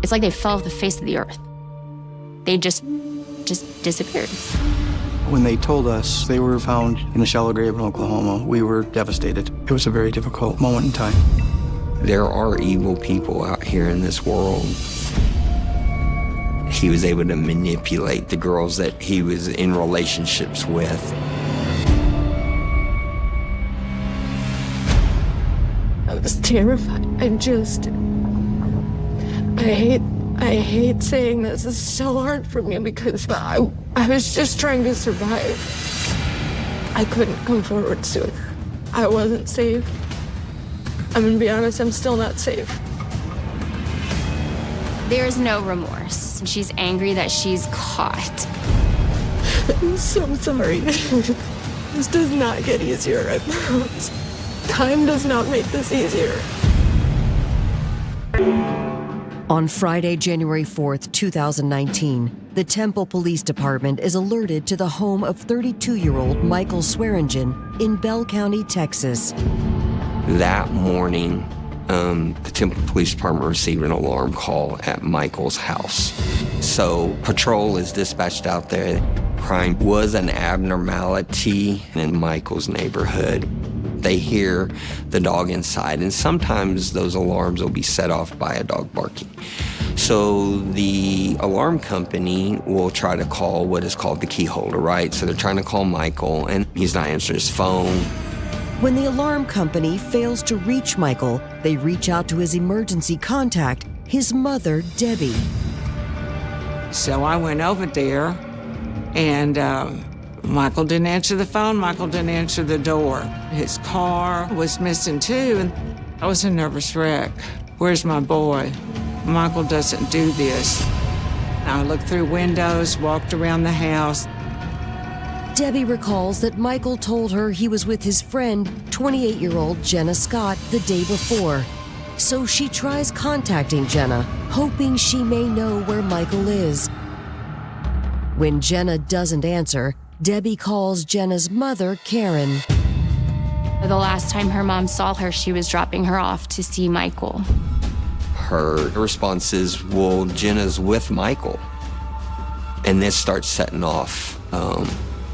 It's like they fell off the face of the earth. They just disappeared. When they told us they were found in a shallow grave in Oklahoma, we were devastated. It was a very difficult moment in time. There are evil people out here in this world. He was able to manipulate the girls that he was in relationships with. I was terrified. I hate saying this. It's so hard for me because I was just trying to survive. I couldn't come forward sooner. I wasn't safe. I'm gonna be honest, I'm still not safe. There's no remorse. She's angry that she's caught. I'm so sorry. This does not get easier, I promise. Time does not make this easier. On Friday, January 4th, 2019, the Temple Police Department is alerted to the home of 32-year-old Michael Swearingen in Bell County, Texas. That morning, the Temple Police Department received an alarm call at Michael's house. So patrol is dispatched out there. Crime was an abnormality in Michael's neighborhood. They hear the dog inside, and sometimes those alarms will be set off by a dog barking. So the alarm company will try to call what is called the key holder, right? So they're trying to call Michael, and he's not answering his phone. When the alarm company fails to reach Michael, they reach out to his emergency contact, his mother, Debbie. So I went over there, and Michael didn't answer the phone. Michael didn't answer the door. His car was missing too, and I was a nervous wreck. Where's my boy? Michael doesn't do this. I looked through windows, walked around the house. Debbie recalls that Michael told her he was with his friend, 28-year-old Jenna Scott, the day before. So she tries contacting Jenna, hoping she may know where Michael is. When Jenna doesn't answer, Debbie calls Jenna's mother, Karen. The last time her mom saw her, she was dropping her off to see Michael. Her response is, well, Jenna's with Michael. And this starts setting off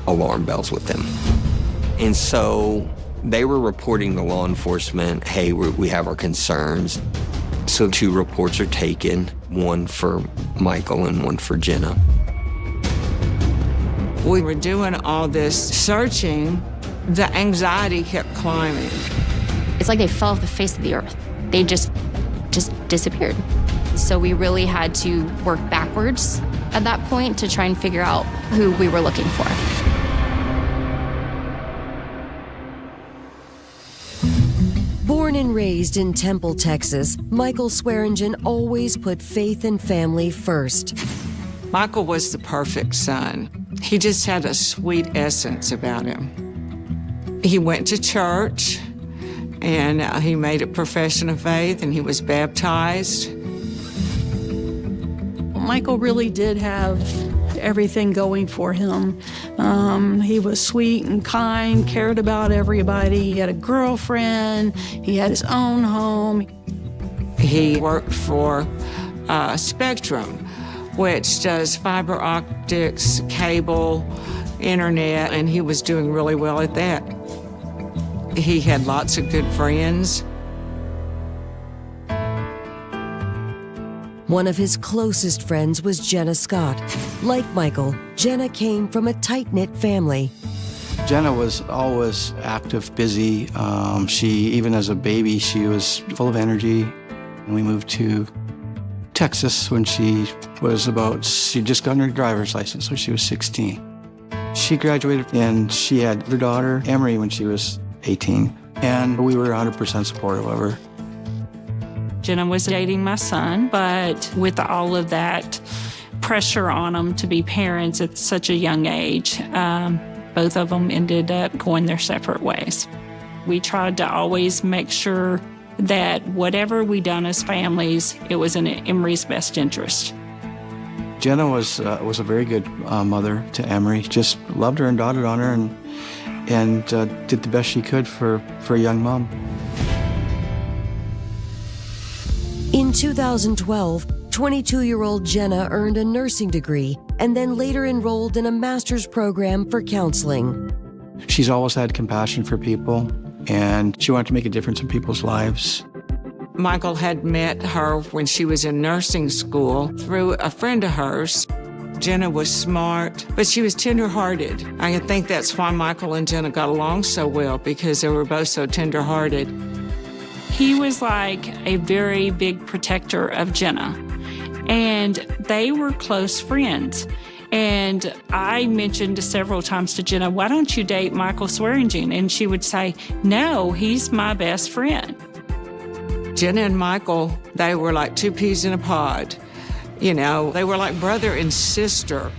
alarm bells with them. And so they were reporting to law enforcement, hey, we have our concerns. So 2 reports are taken, one for Michael and one for Jenna. We were doing all this searching. The anxiety kept climbing. It's like they fell off the face of the earth. They just disappeared. So we really had to work backwards at that point to try and figure out who we were looking for. Born and raised in Temple, Texas, Michael Swearingen always put faith and family first. Michael was the perfect son. He just had a sweet essence about him. He went to church, and he made a profession of faith, and he was baptized. Michael really did have everything going for him. He was sweet and kind, cared about everybody. He had a girlfriend. He had his own home. He worked for Spectrum, which does fiber optics, cable, internet, and he was doing really well at that. He had lots of good friends. One of his closest friends was Jenna Scott. Like Michael, Jenna came from a tight-knit family. Jenna was always active, busy. Even as a baby, she was full of energy. And we moved to Texas when she'd just gotten her driver's license when she was 16. She graduated, and she had her daughter, Emery, when she was 18. And we were 100% supportive of her. Jenna was dating my son, but with all of that pressure on them to be parents at such a young age, both of them ended up going their separate ways. We tried to always make sure that whatever we done as families, it was in Emery's best interest. Jenna was a very good mother to Emery. Just loved her and doted on her, and did the best she could for a young mom. In 2012, 22-year-old Jenna earned a nursing degree and then later enrolled in a master's program for counseling. She's always had compassion for people, and she wanted to make a difference in people's lives. Michael had met her when she was in nursing school through a friend of hers. Jenna was smart, but she was tender-hearted. I think that's why Michael and Jenna got along so well, because they were both so tender-hearted. He was like a very big protector of Jenna, and they were close friends. And I mentioned several times to Jenna, why don't you date Michael Swearingen? And she would say, no, he's my best friend. Jenna and Michael, they were like two peas in a pod. You know, they were like brother and sister.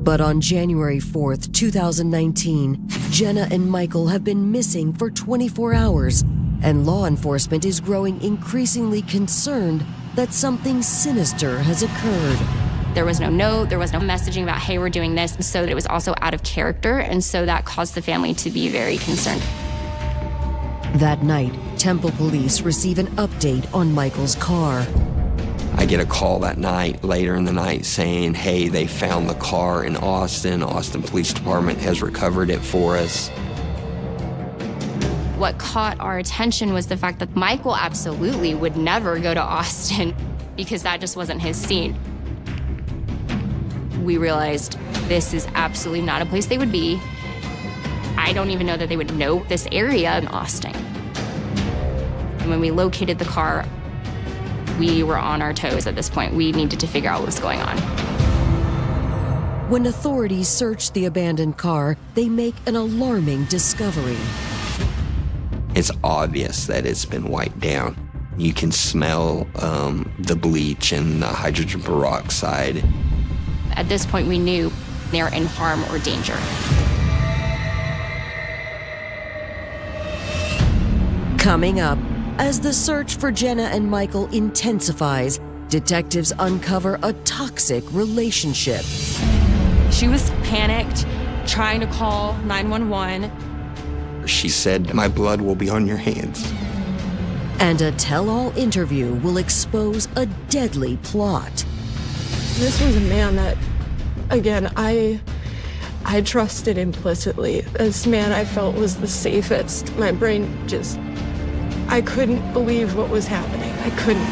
But on January 4th, 2019, Jenna and Michael have been missing for 24 hours, and law enforcement is growing increasingly concerned that something sinister has occurred. There was no note, there was no messaging about, hey, we're doing this, so it was also out of character, and so that caused the family to be very concerned. That night, Temple police receive an update on Michael's car. I get a call that night, later in the night, saying, hey, they found the car in Austin. Austin Police Department has recovered it for us. What caught our attention was the fact that Michael absolutely would never go to Austin because that just wasn't his scene. We realized this is absolutely not a place they would be. I don't even know that they would know this area in Austin. And when we located the car, we were on our toes at this point. We needed to figure out what was going on. When authorities search the abandoned car, they make an alarming discovery. It's obvious that it's been wiped down. You can smell the bleach and the hydrogen peroxide. At this point, we knew they were in harm or danger. Coming up, as the search for Jenna and Michael intensifies, detectives uncover a toxic relationship. She was panicked, trying to call 911. She said, my blood will be on your hands. And a tell-all interview will expose a deadly plot. This was a man that, again, I trusted implicitly. This man I felt was the safest. My brain just, I couldn't believe what was happening. I couldn't.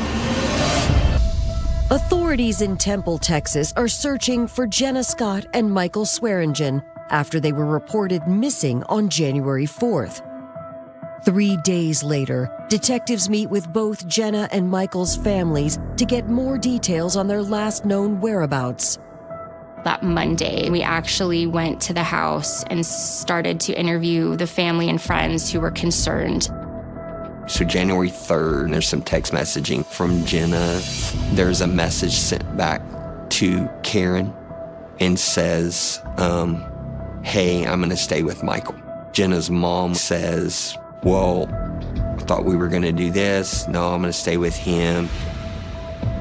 Authorities in Temple, Texas are searching for Jenna Scott and Michael Swearingen after they were reported missing on January 4th. 3 days later, detectives meet with both Jenna and Michael's families to get more details on their last known whereabouts. That Monday, we actually went to the house and started to interview the family and friends who were concerned. So January 3rd, there's some text messaging from Jenna. There's a message sent back to Karen and says, hey, I'm gonna stay with Michael. Jenna's mom says, well, I thought we were gonna do this. No, I'm gonna stay with him.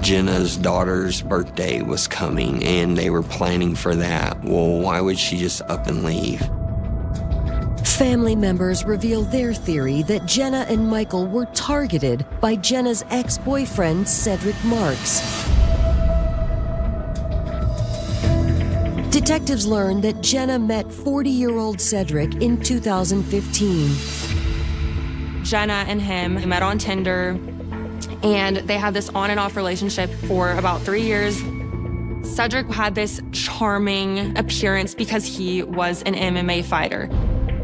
Jenna's daughter's birthday was coming and they were planning for that. Well, why would she just up and leave? Family members reveal their theory that Jenna and Michael were targeted by Jenna's ex-boyfriend, Cedric Marks. Detectives learned that Jenna met 40-year-old Cedric in 2015. Jenna and him met on Tinder, and they had this on and off relationship for about 3 years. Cedric had this charming appearance because he was an MMA fighter.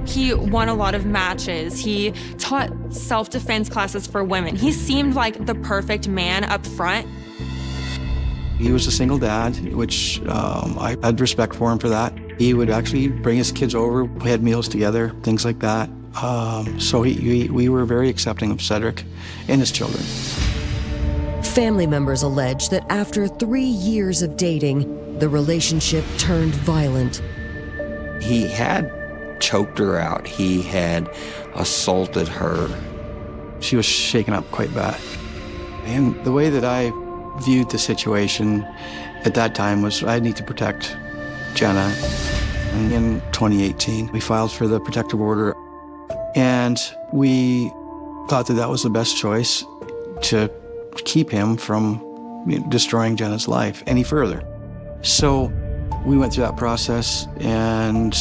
He won a lot of matches. He taught self-defense classes for women. He seemed like the perfect man up front. He was a single dad, which I had respect for him for that. He would actually bring his kids over, we had meals together, things like that. So we were very accepting of Cedric and his children. Family members allege that after 3 years of dating, the relationship turned violent. He had choked her out. He had assaulted her. She was shaken up quite bad. And the way that I viewed the situation at that time was I need to protect Jenna. And in 2018, we filed for the protective order. And we thought that that was the best choice. to keep him from destroying Jenna's life any further. So we went through that process, and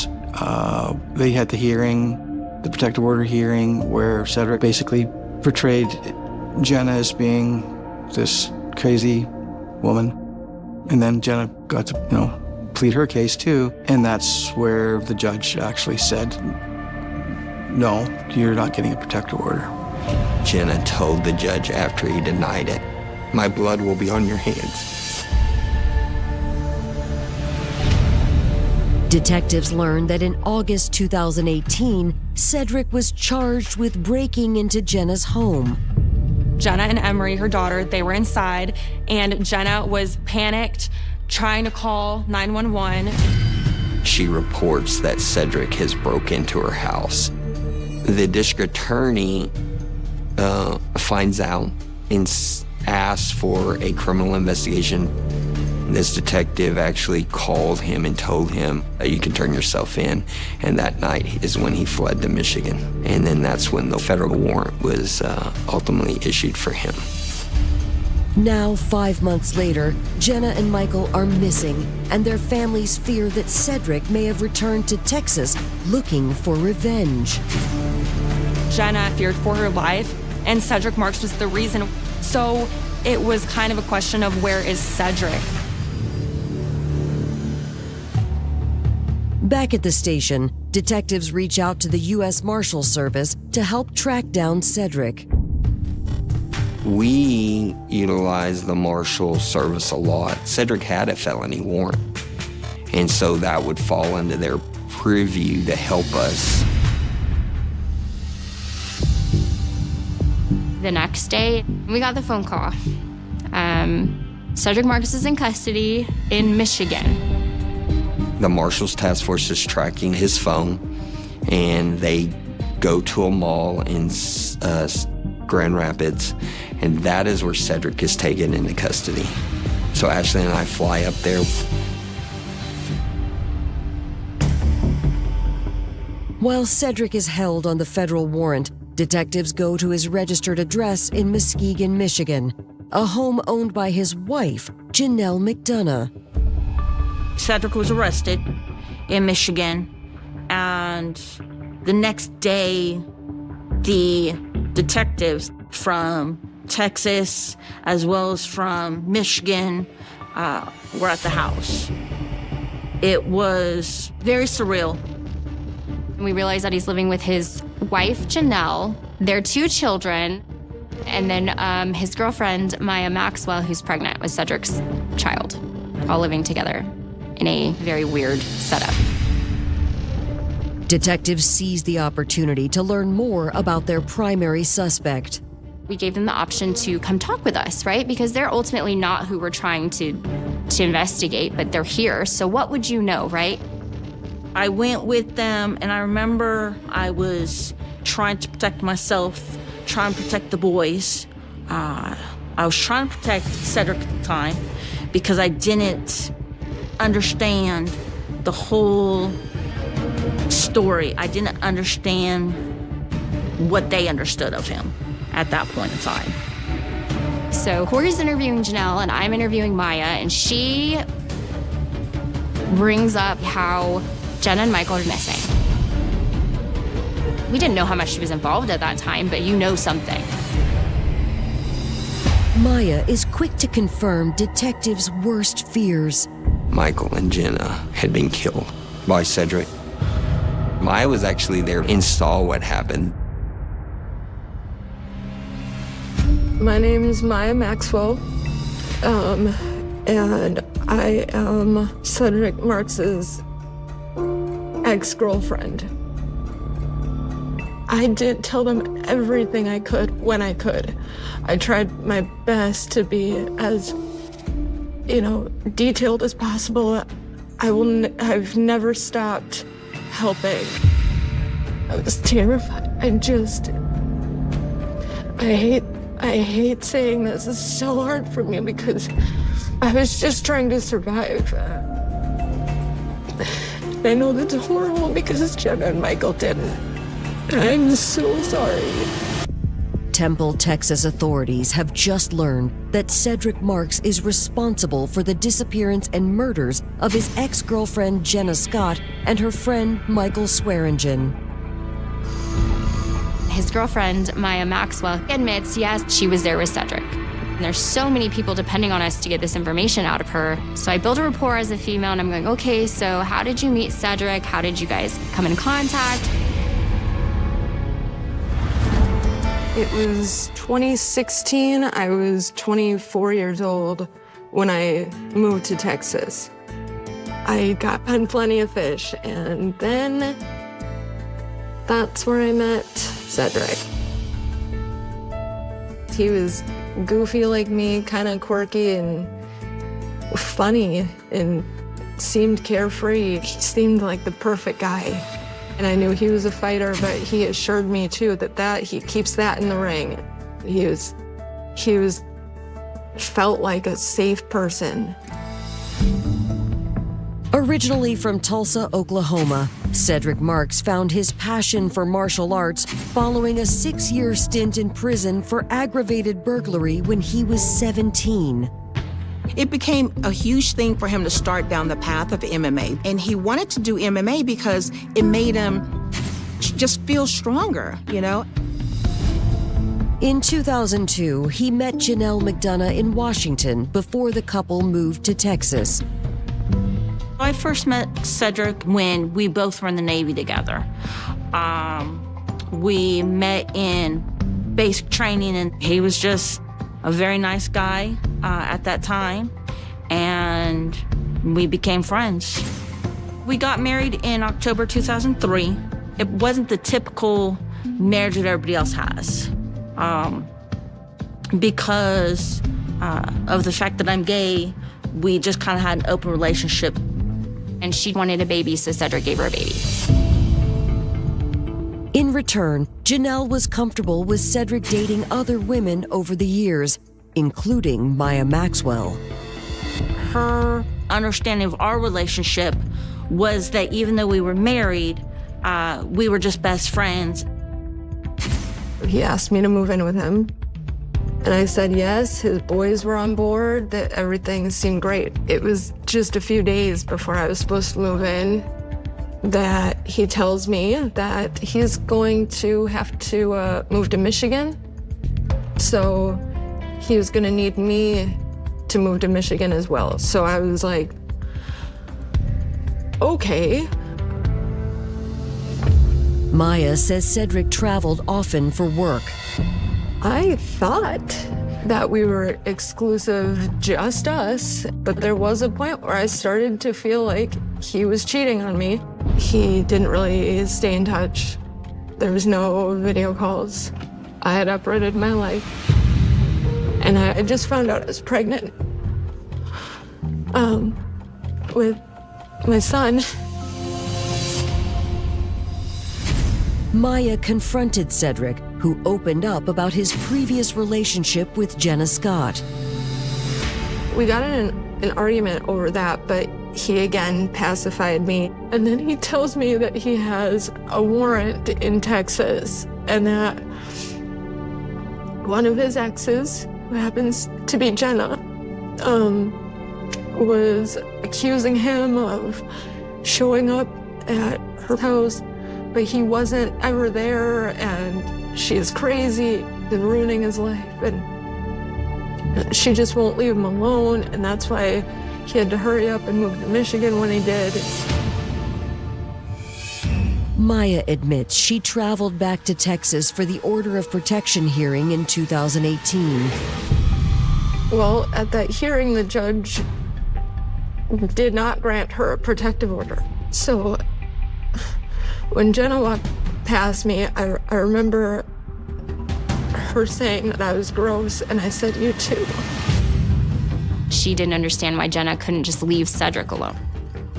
they had the hearing, the protective order hearing, where Cedric basically portrayed Jenna as being this crazy woman. And then Jenna got to, plead her case too. And that's where the judge actually said, no, you're not getting a protective order. Jenna told the judge after he denied it, "My blood will be on your hands." Detectives learned that in August 2018, Cedric was charged with breaking into Jenna's home. Jenna and Emery, her daughter, they were inside, and Jenna was panicked, trying to call 911. She reports that Cedric has broke into her house. The district attorney finds out and asks for a criminal investigation. This detective actually called him and told him, you can turn yourself in. And that night is when he fled to Michigan. And then that's when the federal warrant was ultimately issued for him. Now, 5 months later, Jenna and Michael are missing, and their families fear that Cedric may have returned to Texas looking for revenge. Jenna feared for her life, and Cedric Marks was the reason. So it was kind of a question of, where is Cedric? Back at the station, detectives reach out to the U.S. Marshal Service to help track down Cedric. We utilize the Marshal Service a lot. Cedric had a felony warrant, and so that would fall into their purview to help us. The next day, we got the phone call. Cedric Marks is in custody in Michigan. The Marshals Task Force is tracking his phone, and they go to a mall in Grand Rapids, and that is where Cedric is taken into custody. So Ashley and I fly up there. While Cedric is held on the federal warrant, detectives go to his registered address in Muskegon, Michigan, a home owned by his wife, Janelle McDonough. Cedric was arrested in Michigan, and the next day, the detectives from Texas as well as from Michigan were at the house. It was very surreal. We realized that he's living with his wife, Janelle, their 2 children, and then his girlfriend, Maxwell, who's pregnant with Cedric's child, all living together in a very weird setup. Detectives seized the opportunity to learn more about their primary suspect. We gave them the option to come talk with us, right? Because they're ultimately not who we're trying to investigate, but they're here. So what would you know, right? I went with them, and I remember I was trying to protect myself, trying to protect the boys. I was trying to protect Cedric at the time because I didn't understand the whole story. I didn't understand what they understood of him at that point in time. So Corey's interviewing Janelle, and I'm interviewing Maya, and she brings up how Jenna and Michael are missing. We didn't know how much she was involved at that time, but you know something. Maya is quick to confirm detectives' worst fears. Michael and Jenna had been killed by Cedric. Maya was actually there and saw what happened. My name is Maya Maxwell, and I am Cedric Marks's ex-girlfriend. I did tell them everything I could when I could. I tried my best to be as, detailed as possible. I've never stopped helping. I was terrified. I hate saying this. It's so hard for me because I was just trying to survive. I know that's horrible because Jenna and Michael didn't. I'm so sorry. Temple, Texas authorities have just learned that Cedric Marks is responsible for the disappearance and murders of his ex-girlfriend Jenna Scott and her friend Michael Swearingen. His girlfriend, Maya Maxwell, admits, yes, she was there with Cedric. And there's so many people depending on us to get this information out of her. So I build a rapport as a female, and I'm going, okay, so how did you meet Cedric? How did you guys come in contact? It was 2016. I was 24 years old when I moved to Texas. I got on Plenty of Fish, and then that's where I met Cedric. He was goofy like me, kind of quirky and funny, and seemed carefree. He seemed like the perfect guy. And I knew he was a fighter, but he assured me too that he keeps that in the ring. He felt like a safe person. Originally from Tulsa, Oklahoma, Cedric Marks found his passion for martial arts following a 6-year stint in prison for aggravated burglary when he was 17. It became a huge thing for him to start down the path of MMA. And he wanted to do MMA because it made him just feel stronger, you know? In 2002, he met Janelle McDonough in Washington before the couple moved to Texas. I first met Cedric when we both were in the Navy together. We met in basic training, and he was just a very nice guy at that time, and we became friends. We got married in October 2003. It wasn't the typical marriage that everybody else has. Because of the fact that I'm gay, we just kind of had an open relationship. And she wanted a baby, so Cedric gave her a baby. In return, Janelle was comfortable with Cedric dating other women over the years, including Maya Maxwell. Her understanding of our relationship was that even though we were married, we were just best friends. He asked me to move in with him, and I said yes. His boys were on board, that everything seemed great. It was just a few days before I was supposed to move in that he tells me that he's going to have to move to Michigan. So he was going to need me to move to Michigan as well. So I was like, okay. Maya says Cedric traveled often for work. I thought that we were exclusive, just us, but there was a point where I started to feel like he was cheating on me. He didn't really stay in touch. There was no video calls. I had uprooted my life. And I just found out I was pregnant with my son. Maya confronted Cedric, who opened up about his previous relationship with Jenna Scott. We got in an argument over that, but he again pacified me. And then he tells me that he has a warrant in Texas and that one of his exes, who happens to be Jenna, was accusing him of showing up at her house, but he wasn't ever there, and she is crazy and ruining his life, and she just won't leave him alone, and that's why he had to hurry up and move to Michigan when he did. Maya admits she traveled back to Texas for the order of protection hearing in 2018. Well, at that hearing, the judge did not grant her a protective order. So when Jenna walked past me, I remember her saying that I was gross, and I said, "You too." She didn't understand why Jenna couldn't just leave Cedric alone.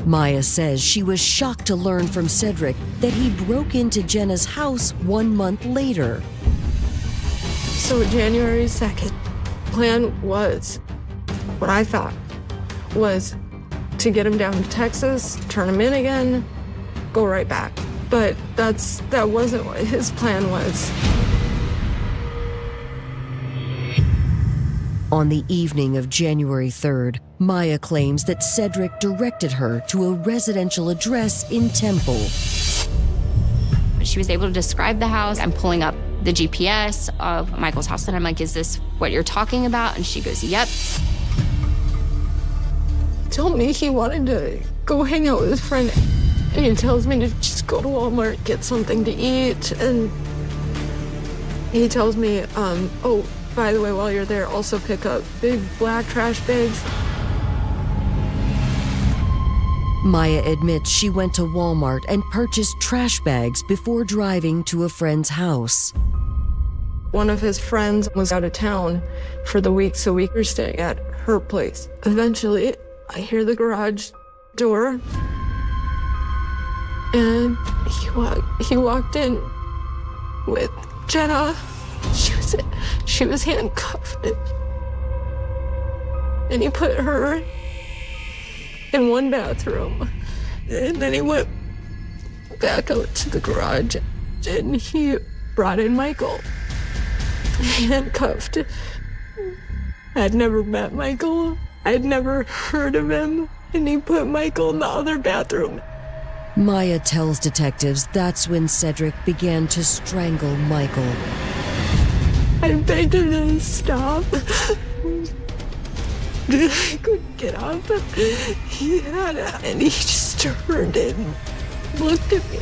Maya says she was shocked to learn from Cedric that he broke into Jenna's house 1 month later. So January 2nd, plan was, what I thought, was to get him down to Texas, turn him in again, go right back. But that wasn't what his plan was. On the evening of January 3rd, Maya claims that Cedric directed her to a residential address in Temple. She was able to describe the house. I'm pulling up the GPS of Michael's house, and I'm like, is this what you're talking about? And she goes, yep. Told me he wanted to go hang out with his friend, and he tells me to just go to Walmart, get something to eat, and he tells me, oh, by the way, while you're there, also pick up big black trash bags. Maya admits she went to Walmart and purchased trash bags before driving to a friend's house. One of his friends was out of town for the week, so we were staying at her place. Eventually, I hear the garage door, and he walked in with Jenna. She was handcuffed, and he put her in one bathroom, and then he went back out to the garage, and he brought in Michael, handcuffed. I'd never met Michael. I'd never heard of him, and he put Michael in the other bathroom. Maya tells detectives that's when Cedric began to strangle Michael. I begged him to stop. I couldn't get up. He had it, and he just turned and looked at me.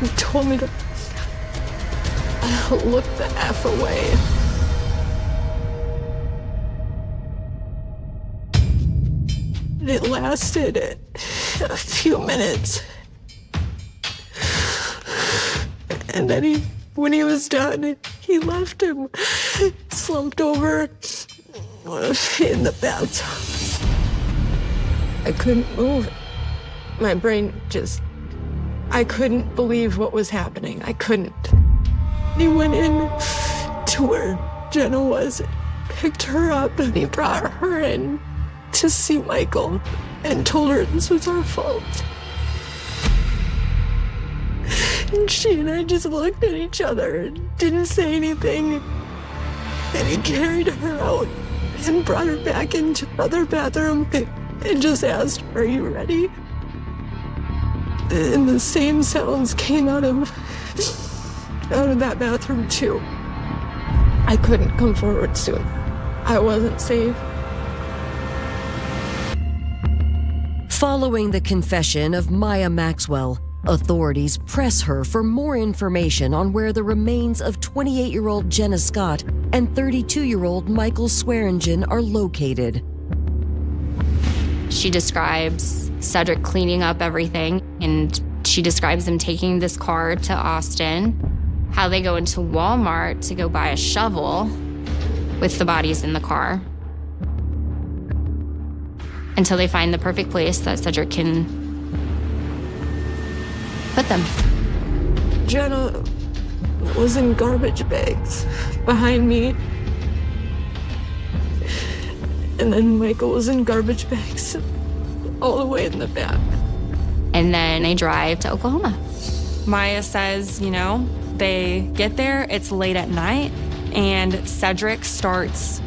He told me to look the F away. It lasted a few minutes. And then when he was done, he left him slumped over in the bathtub. I couldn't move. My brain I couldn't believe what was happening. I couldn't. He went in to where Jenna was, picked her up, and he brought her in to see Michael and told her this was our fault. And she and I just looked at each other and didn't say anything. And he carried her out and brought her back into the other bathroom and just asked, "Are you ready?" And the same sounds came out of that bathroom too. I couldn't come forward soon. I wasn't safe. Following the confession of Maya Maxwell, authorities press her for more information on where the remains of 28-year-old Jenna Scott and 32-year-old Michael Swearingen are located. She describes Cedric cleaning up everything, and she describes him taking this car to Austin, how they go into Walmart to go buy a shovel with the bodies in the car, until they find the perfect place that Cedric can put them. Jenna was in garbage bags behind me. And then Michael was in garbage bags all the way in the back. And then they drive to Oklahoma. Maya says, they get there, it's late at night, and Cedric starts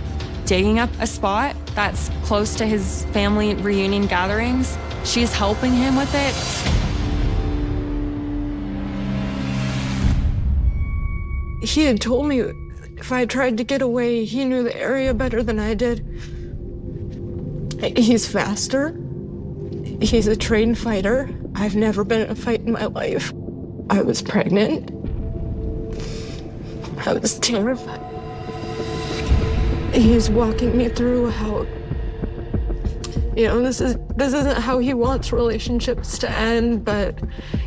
digging up a spot that's close to his family reunion gatherings. She's helping him with it. He had told me if I tried to get away, he knew the area better than I did. He's faster. He's a trained fighter. I've never been in a fight in my life. I was pregnant. I was terrified. He's walking me through how, this isn't how he wants relationships to end, but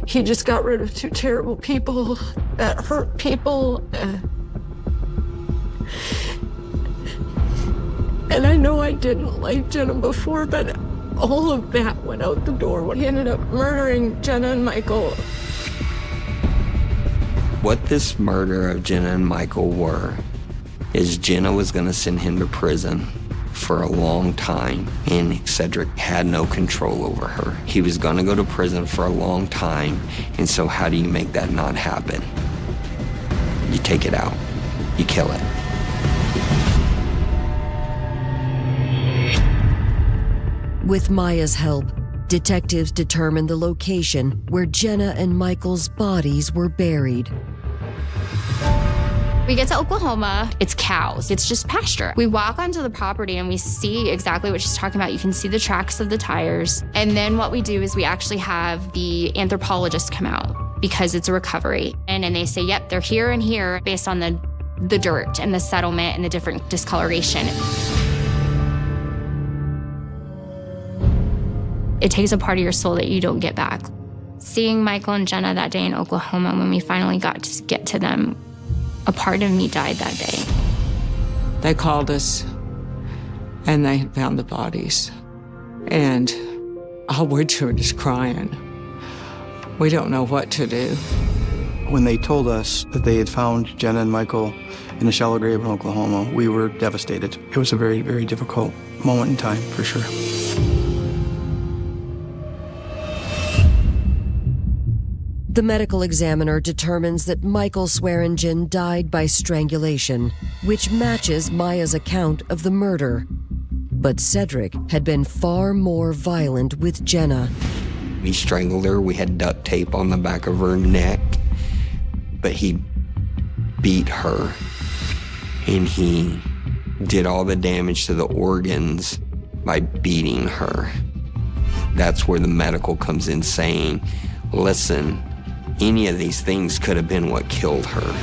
he just got rid of two terrible people that hurt people. And I know I didn't like Jenna before, but all of that went out the door when he ended up murdering Jenna and Michael. What this murder of Jenna and Michael were is Jenna was going to send him to prison for a long time, and Cedric had no control over her. He was going to go to prison for a long time, and so how do you make that not happen? You take it out. You kill it. With Maya's help, detectives determined the location where Jenna and Michael's bodies were buried. We get to Oklahoma, it's cows, it's just pasture. We walk onto the property and we see exactly what she's talking about. You can see the tracks of the tires. And then what we do is we actually have the anthropologist come out because it's a recovery. And they say, yep, they're here and here based on the dirt and the settlement and the different discoloration. It takes a part of your soul that you don't get back. Seeing Michael and Jenna that day in Oklahoma, when we finally got to get to them, a part of me died that day. They called us and they had found the bodies. And all we're doing is crying. We don't know what to do. When they told us that they had found Jenna and Michael in a shallow grave in Oklahoma, we were devastated. It was a very, very difficult moment in time, for sure. The medical examiner determines that Michael Swearingen died by strangulation, which matches Maya's account of the murder. But Cedric had been far more violent with Jenna. We strangled her. We had duct tape on the back of her neck. But he beat her. And he did all the damage to the organs by beating her. That's where the medical comes in saying, listen, any of these things could have been what killed her.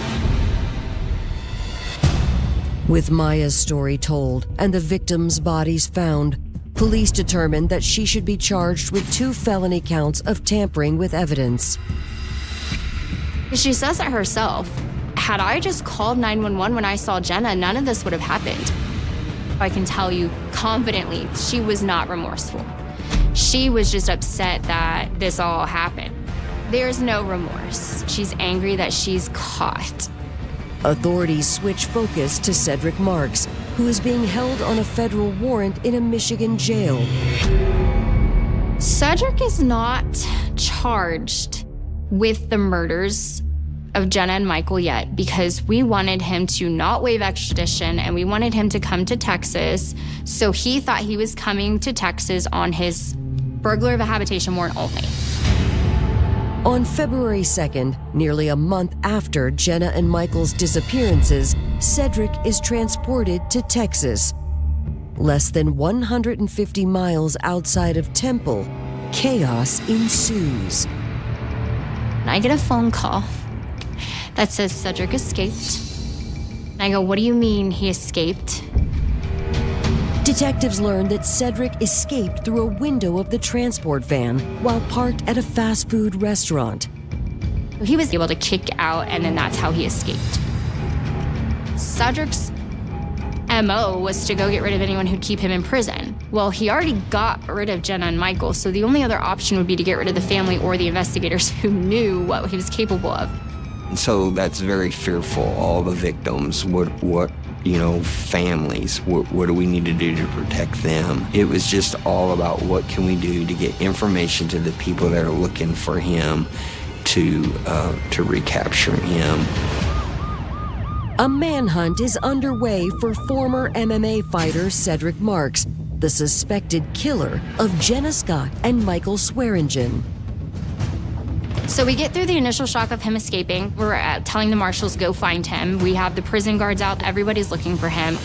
With Maya's story told and the victims' bodies found, police determined that she should be charged with 2 felony counts of tampering with evidence. She says it herself. Had I just called 911 when I saw Jenna, none of this would have happened. I can tell you confidently, she was not remorseful. She was just upset that this all happened. There's no remorse. She's angry that she's caught. Authorities switch focus to Cedric Marks, who is being held on a federal warrant in a Michigan jail. Cedric is not charged with the murders of Jenna and Michael yet because we wanted him to not waive extradition and we wanted him to come to Texas. So he thought he was coming to Texas on his burglar of a habitation warrant only. On February 2nd, nearly a month after Jenna and Michael's disappearances, Cedric is transported to Texas. Less than 150 miles outside of Temple, chaos ensues. I get a phone call that says Cedric escaped. And I go, what do you mean he escaped? Detectives learned that Cedric escaped through a window of the transport van while parked at a fast food restaurant. He was able to kick out, and then that's how he escaped. Cedric's MO was to go get rid of anyone who'd keep him in prison. Well, he already got rid of Jenna and Michael, so the only other option would be to get rid of the family or the investigators who knew what he was capable of. And so that's very fearful. All the victims, families, what do we need to do to protect them? It was just all about what can we do to get information to the people that are looking for him to recapture him. A manhunt is underway for former MMA fighter Cedric Marks, the suspected killer of Jenna Scott and Michael Swearingen. So we get through the initial shock of him escaping. We're telling the marshals, go find him. We have the prison guards out. Everybody's looking for him.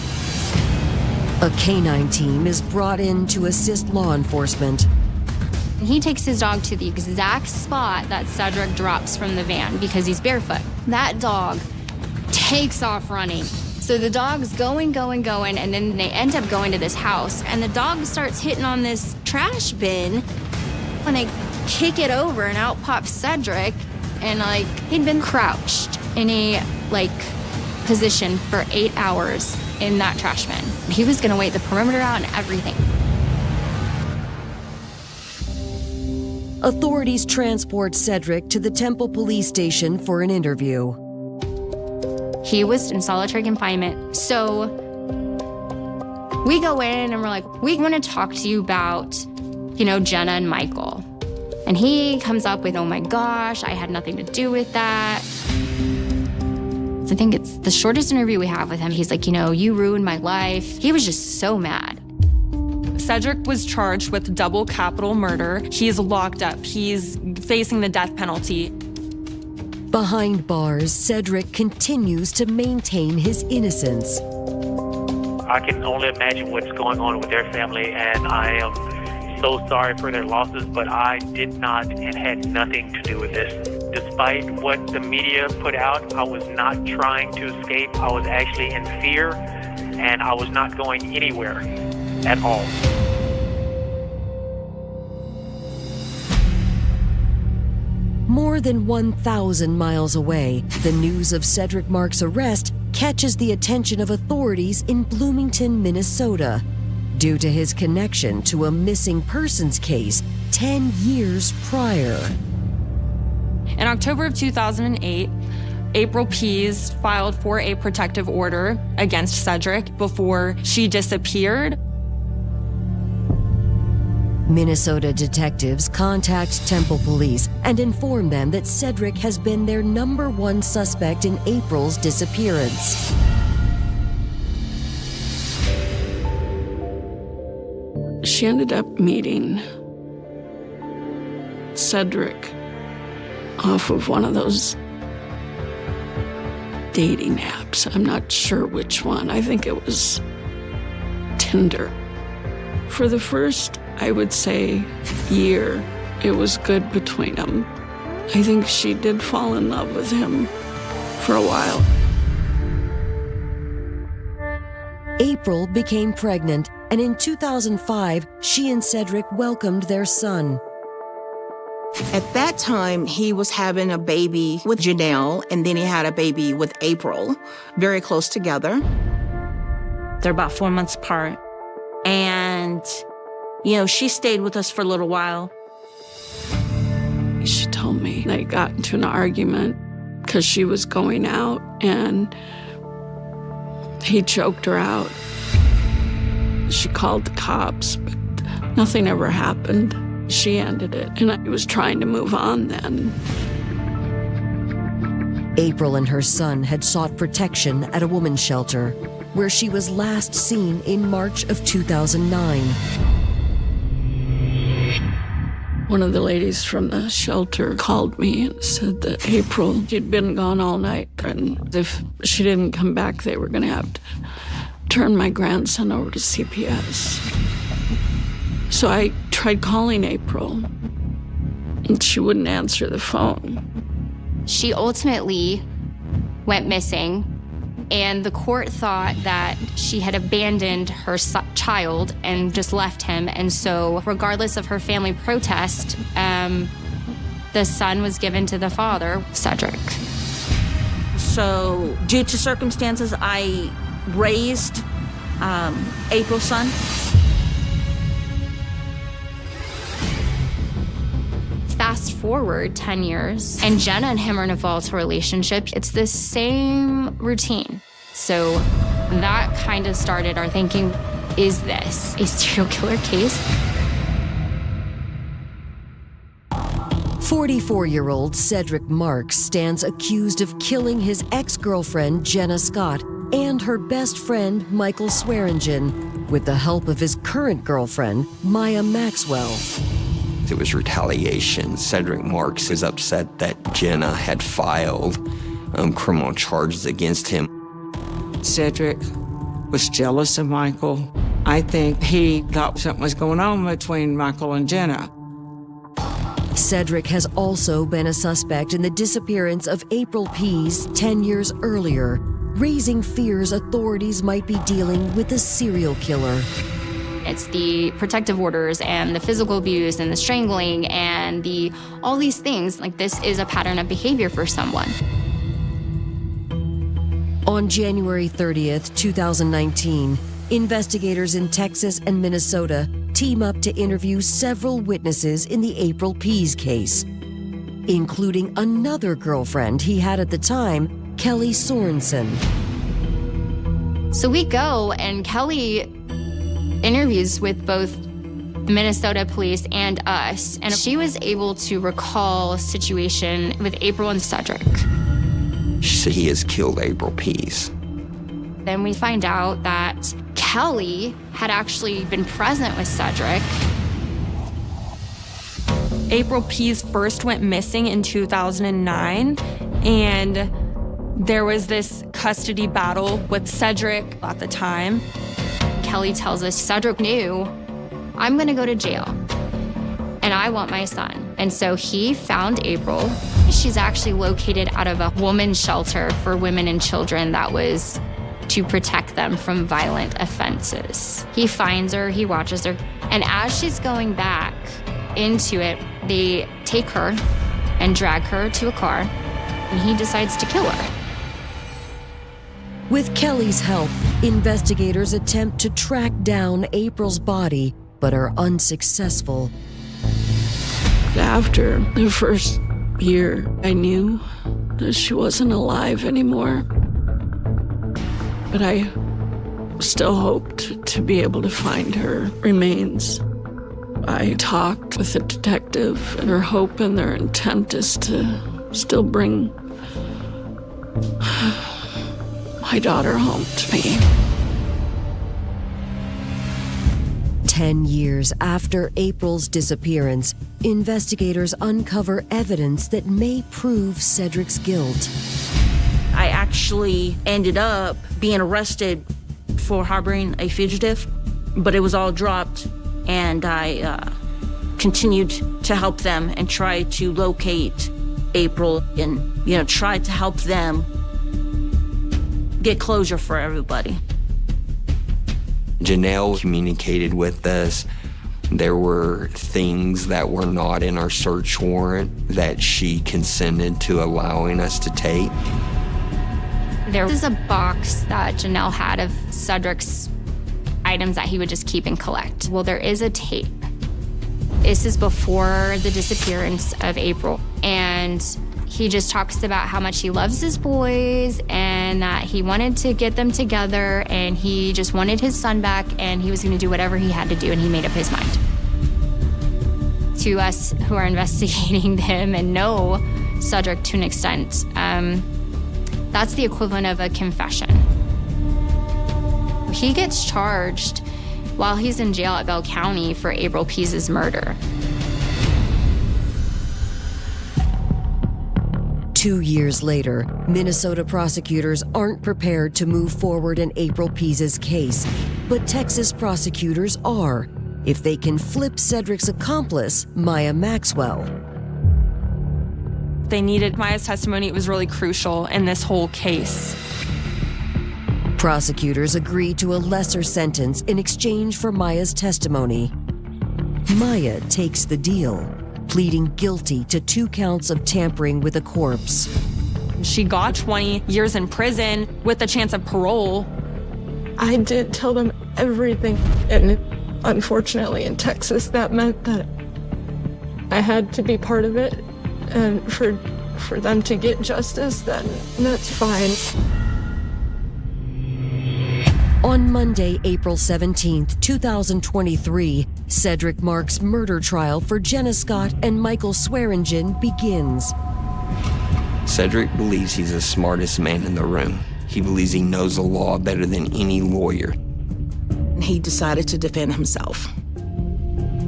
A canine team is brought in to assist law enforcement. He takes his dog to the exact spot that Cedric drops from the van because he's barefoot. That dog takes off running. So the dog's going, and then they end up going to this house, and the dog starts hitting on this trash bin, and they kick it over, and out pops Cedric, and he'd been crouched in a position for 8 hours in that trash bin. He was gonna wait the perimeter out and everything. Authorities transport Cedric to the Temple police station for an interview. He was in solitary confinement. So we go in and we're like, we want to talk to you about, Jenna and Michael. And he comes up with, oh my gosh, I had nothing to do with that. I think it's the shortest interview we have with him. He's like, you ruined my life. He was just so mad. Cedric was charged with double capital murder. He's locked up. He's facing the death penalty. Behind bars, Cedric continues to maintain his innocence. I can only imagine what's going on with their family, and I am so sorry for their losses, but I did not and had nothing to do with this. Despite what the media put out, I was not trying to escape. I was actually in fear, and I was not going anywhere at all. More than 1,000 miles away, the news of Cedric Marks' arrest catches the attention of authorities in Bloomington, Minnesota, due to his connection to a missing persons case 10 years prior. In October of 2008, April Pease filed for a protective order against Cedric before she disappeared. Minnesota detectives contact Temple Police and inform them that Cedric has been their #1 suspect in April's disappearance. She ended up meeting Cedric off of one of those dating apps. I'm not sure which one. I think it was Tinder. For the first, I would say, year, it was good between them. I think she did fall in love with him for a while. April became pregnant, and in 2005, she and Cedric welcomed their son. At that time, he was having a baby with Janelle, and then he had a baby with April, very close together. They're about 4 months apart. And, she stayed with us for a little while. She told me they got into an argument because she was going out and he choked her out. She called the cops, but nothing ever happened. She ended it, and I was trying to move on then. April and her son had sought protection at a women's shelter, where she was last seen in March of 2009. One of the ladies from the shelter called me and said that April, she'd been gone all night, and if she didn't come back, they were going to have to turn my grandson over to CPS. So I tried calling April, and she wouldn't answer the phone. She ultimately went missing, and the court thought that she had abandoned her child and just left him. And so, regardless of her family protest, the son was given to the father, Cedric. So, due to circumstances, I raised April's son. Fast forward 10 years, and Jenna and him are in a volatile relationship. It's the same routine. So that kind of started our thinking, is this a serial killer case? 44-year-old Cedric Marks stands accused of killing his ex-girlfriend, Jenna Scott, and her best friend, Michael Swearingen, with the help of his current girlfriend, Maya Maxwell. It was retaliation. Cedric Marks is upset that Jenna had filed criminal charges against him. Cedric was jealous of Michael. I think he thought something was going on between Michael and Jenna. Cedric has also been a suspect in the disappearance of April Pease 10 years earlier, raising fears authorities might be dealing with a serial killer. It's the protective orders and the physical abuse and the strangling and all these things. Like, this is a pattern of behavior for someone. On January 30th, 2019, investigators in Texas and Minnesota team up to interview several witnesses in the April Pease case, including another girlfriend he had at the time, Kelly Sorensen. So we go, and Kelly interviews with both the Minnesota police and us, and she was able to recall a situation with April and Cedric. She said he has killed April Pease. Then we find out that Kelly had actually been present with Cedric. April Pease first went missing in 2009, and there was this custody battle with Cedric at the time. Kelly tells us Cedric knew, I'm gonna go to jail and I want my son. And so he found April. She's actually located out of a woman's shelter for women and children that was to protect them from violent offenses. He finds her, he watches her, and as she's going back into it, they take her and drag her to a car, and he decides to kill her. With Kelly's help, investigators attempt to track down April's body, but are unsuccessful. After the first year, I knew that she wasn't alive anymore. But I still hoped to be able to find her remains. I talked with a detective, and her hope and their intent is to still bring my daughter home to me. 10 years after April's disappearance, investigators uncover evidence that may prove Cedric's guilt. I actually ended up being arrested for harboring a fugitive, but it was all dropped, and I continued to help them and try to locate April and, try to help them get closure for everybody. Janelle communicated with us. There were things that were not in our search warrant that she consented to allowing us to take. There was a box that Janelle had of Cedric's items that he would just keep and collect. Well, there is a tape. This is before the disappearance of April. And he just talks about how much he loves his boys and that he wanted to get them together and he just wanted his son back and he was going to do whatever he had to do, and he made up his mind. To us who are investigating him and know Cedric to an extent, that's the equivalent of a confession. He gets charged while he's in jail at Bell County for April Pease's murder. 2 years later, Minnesota prosecutors aren't prepared to move forward in April Pease's case, but Texas prosecutors are, if they can flip Cedric's accomplice, Maya Maxwell. They needed Maya's testimony. It was really crucial in this whole case. Prosecutors agreed to a lesser sentence in exchange for Maya's testimony. Maya takes the deal, pleading guilty to 2 counts of tampering with a corpse. She got 20 years in prison with the chance of parole. I did tell them everything, and unfortunately in Texas that meant that I had to be part of it, and for them to get justice, then that's fine. On Monday, April 17th, 2023, Cedric Mark's murder trial for Jenna Scott and Michael Swearingen begins. Cedric believes he's the smartest man in the room. He believes he knows the law better than any lawyer. He decided to defend himself.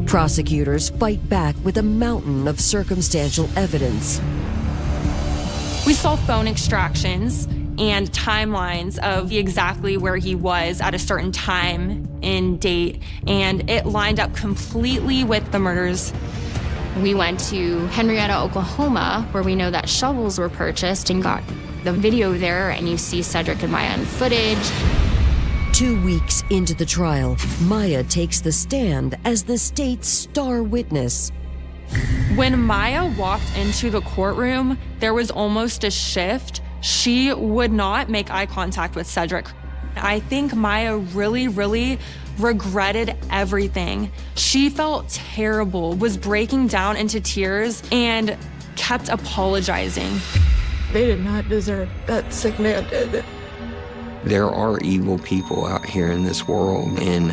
Prosecutors fight back with a mountain of circumstantial evidence. We saw phone extractions and timelines of exactly where he was at a certain time and date, and it lined up completely with the murders. We went to Henrietta, Oklahoma, where we know that shovels were purchased, and got the video there, and you see Cedric and Maya in footage. 2 weeks into the trial, Maya takes the stand as the state's star witness. When Maya walked into the courtroom, there was almost a shift. She would not make eye contact with Cedric. I think Maya really, really regretted everything. She felt terrible, was breaking down into tears, and kept apologizing. They did not deserve that sick man did. There are evil people out here in this world, and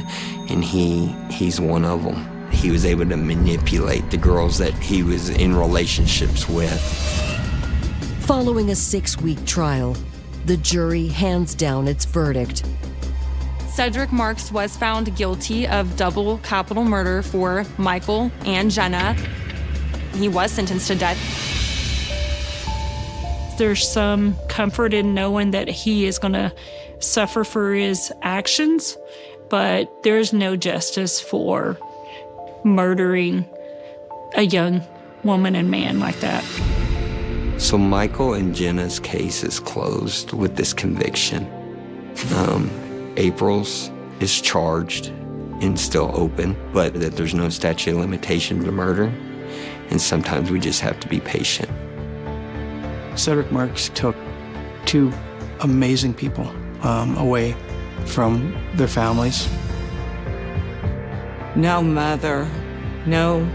he's one of them. He was able to manipulate the girls that he was in relationships with. Following a 6-week trial, the jury hands down its verdict. Cedric Marks was found guilty of double capital murder for Michael and Jenna. He was sentenced to death. There's some comfort in knowing that he is going to suffer for his actions, but there's no justice for murdering a young woman and man like that. So Michael and Jenna's case is closed with this conviction. April's is charged and still open, but that there's no statute of limitation to murder, and sometimes we just have to be patient. Cedric Marks took two amazing people away from their families. No mother, no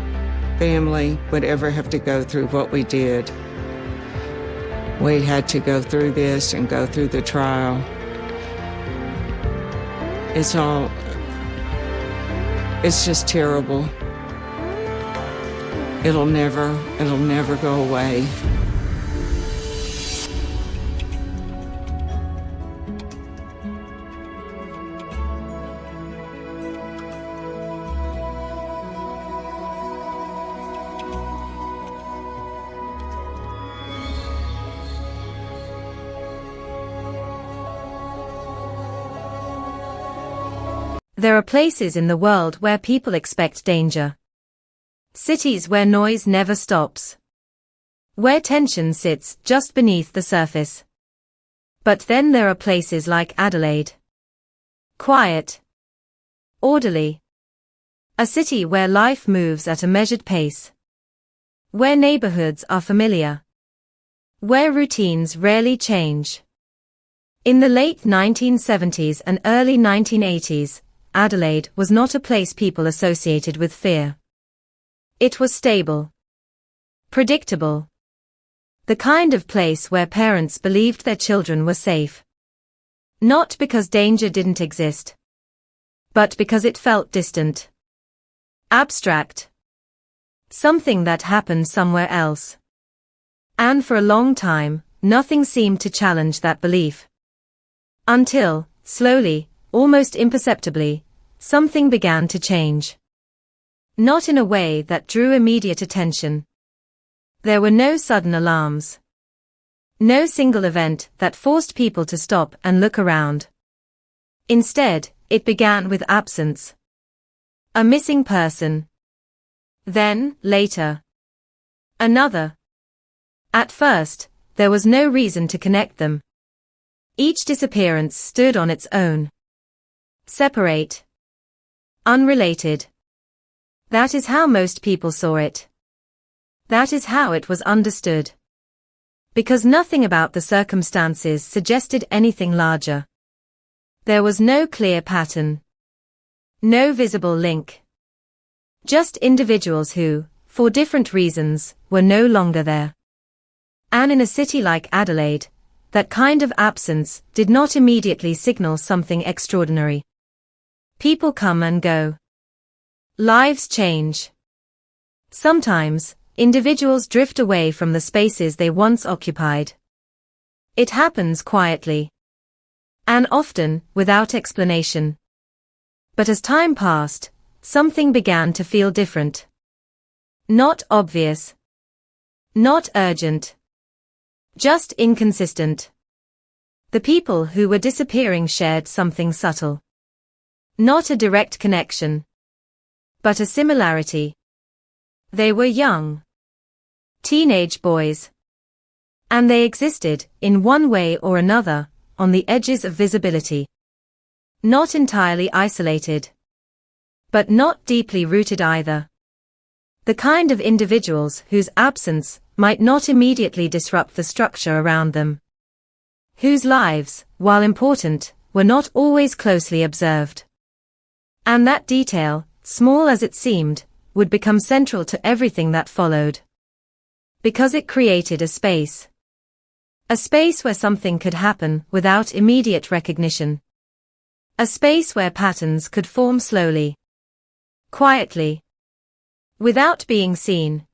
family would ever have to go through what we did. We had to go through this and go through the trial. It's just terrible. It'll never go away. There are places in the world where people expect danger. Cities where noise never stops. Where tension sits just beneath the surface. But then there are places like Adelaide. Quiet. Orderly. A city where life moves at a measured pace. Where neighborhoods are familiar. Where routines rarely change. In the late 1970s and early 1980s, Adelaide was not a place people associated with fear. It was stable. Predictable. The kind of place where parents believed their children were safe. Not because danger didn't exist, but because it felt distant. Abstract. Something that happened somewhere else. And for a long time, nothing seemed to challenge that belief. Until, slowly, almost imperceptibly, something began to change. Not in a way that drew immediate attention. There were no sudden alarms. No single event that forced people to stop and look around. Instead, it began with absence. A missing person. Then, later, another. At first, there was no reason to connect them. Each disappearance stood on its own. Separate. Unrelated. That is how most people saw it. That is how it was understood. Because nothing about the circumstances suggested anything larger. There was no clear pattern. No visible link. Just individuals who, for different reasons, were no longer there. And in a city like Adelaide, that kind of absence did not immediately signal something extraordinary. People come and go. Lives change. Sometimes, individuals drift away from the spaces they once occupied. It happens quietly. And often, without explanation. But as time passed, something began to feel different. Not obvious. Not urgent. Just inconsistent. The people who were disappearing shared something subtle. Not a direct connection. But a similarity. They were young. Teenage boys. And they existed, in one way or another, on the edges of visibility. Not entirely isolated. But not deeply rooted either. The kind of individuals whose absence might not immediately disrupt the structure around them. Whose lives, while important, were not always closely observed. And that detail, small as it seemed, would become central to everything that followed. Because it created a space. A space where something could happen without immediate recognition. A space where patterns could form slowly. Quietly. Without being seen.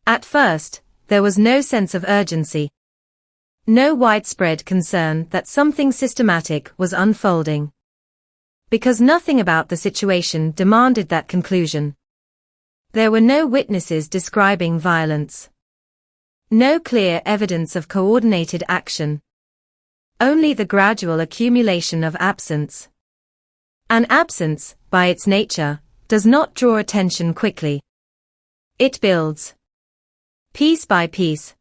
At first, there was no sense of urgency. No widespread concern that something systematic was unfolding. Because nothing about the situation demanded that conclusion. There were no witnesses describing violence. No clear evidence of coordinated action. Only the gradual accumulation of absence. An absence, by its nature, does not draw attention quickly. It builds. Piece by piece.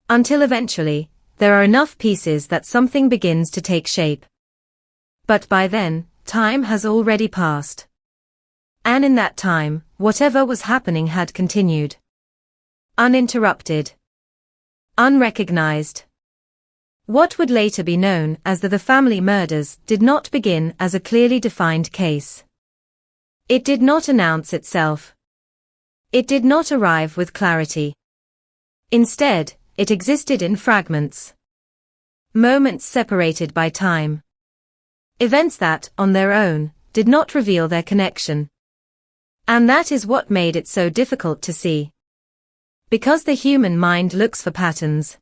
Until eventually, there are enough pieces that something begins to take shape. But by then, time has already passed. And in that time, whatever was happening had continued. Uninterrupted. Unrecognized. What would later be known as the family murders did not begin as a clearly defined case. It did not announce itself. It did not arrive with clarity. Instead, it existed in fragments. Moments separated by time. Events that, on their own, did not reveal their connection. And that is what made it so difficult to see. Because the human mind looks for patterns.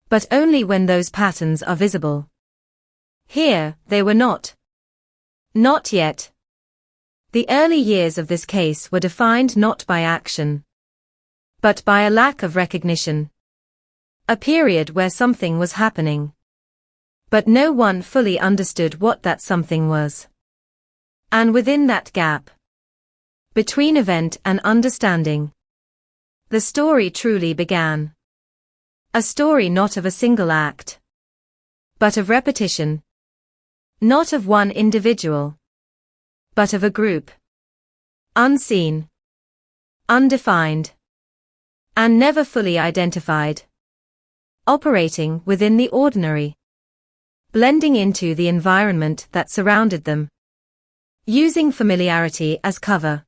But only when those patterns are visible. Here, they were not. Not yet. The early years of this case were defined not by action, but by a lack of recognition. A period where something was happening. But no one fully understood what that something was. And within that gap, between event and understanding, the story truly began. A story not of a single act, but of repetition. Not of one individual, but of a group. Unseen, undefined, and never fully identified. Operating within the ordinary. Blending into the environment that surrounded them. Using familiarity as cover.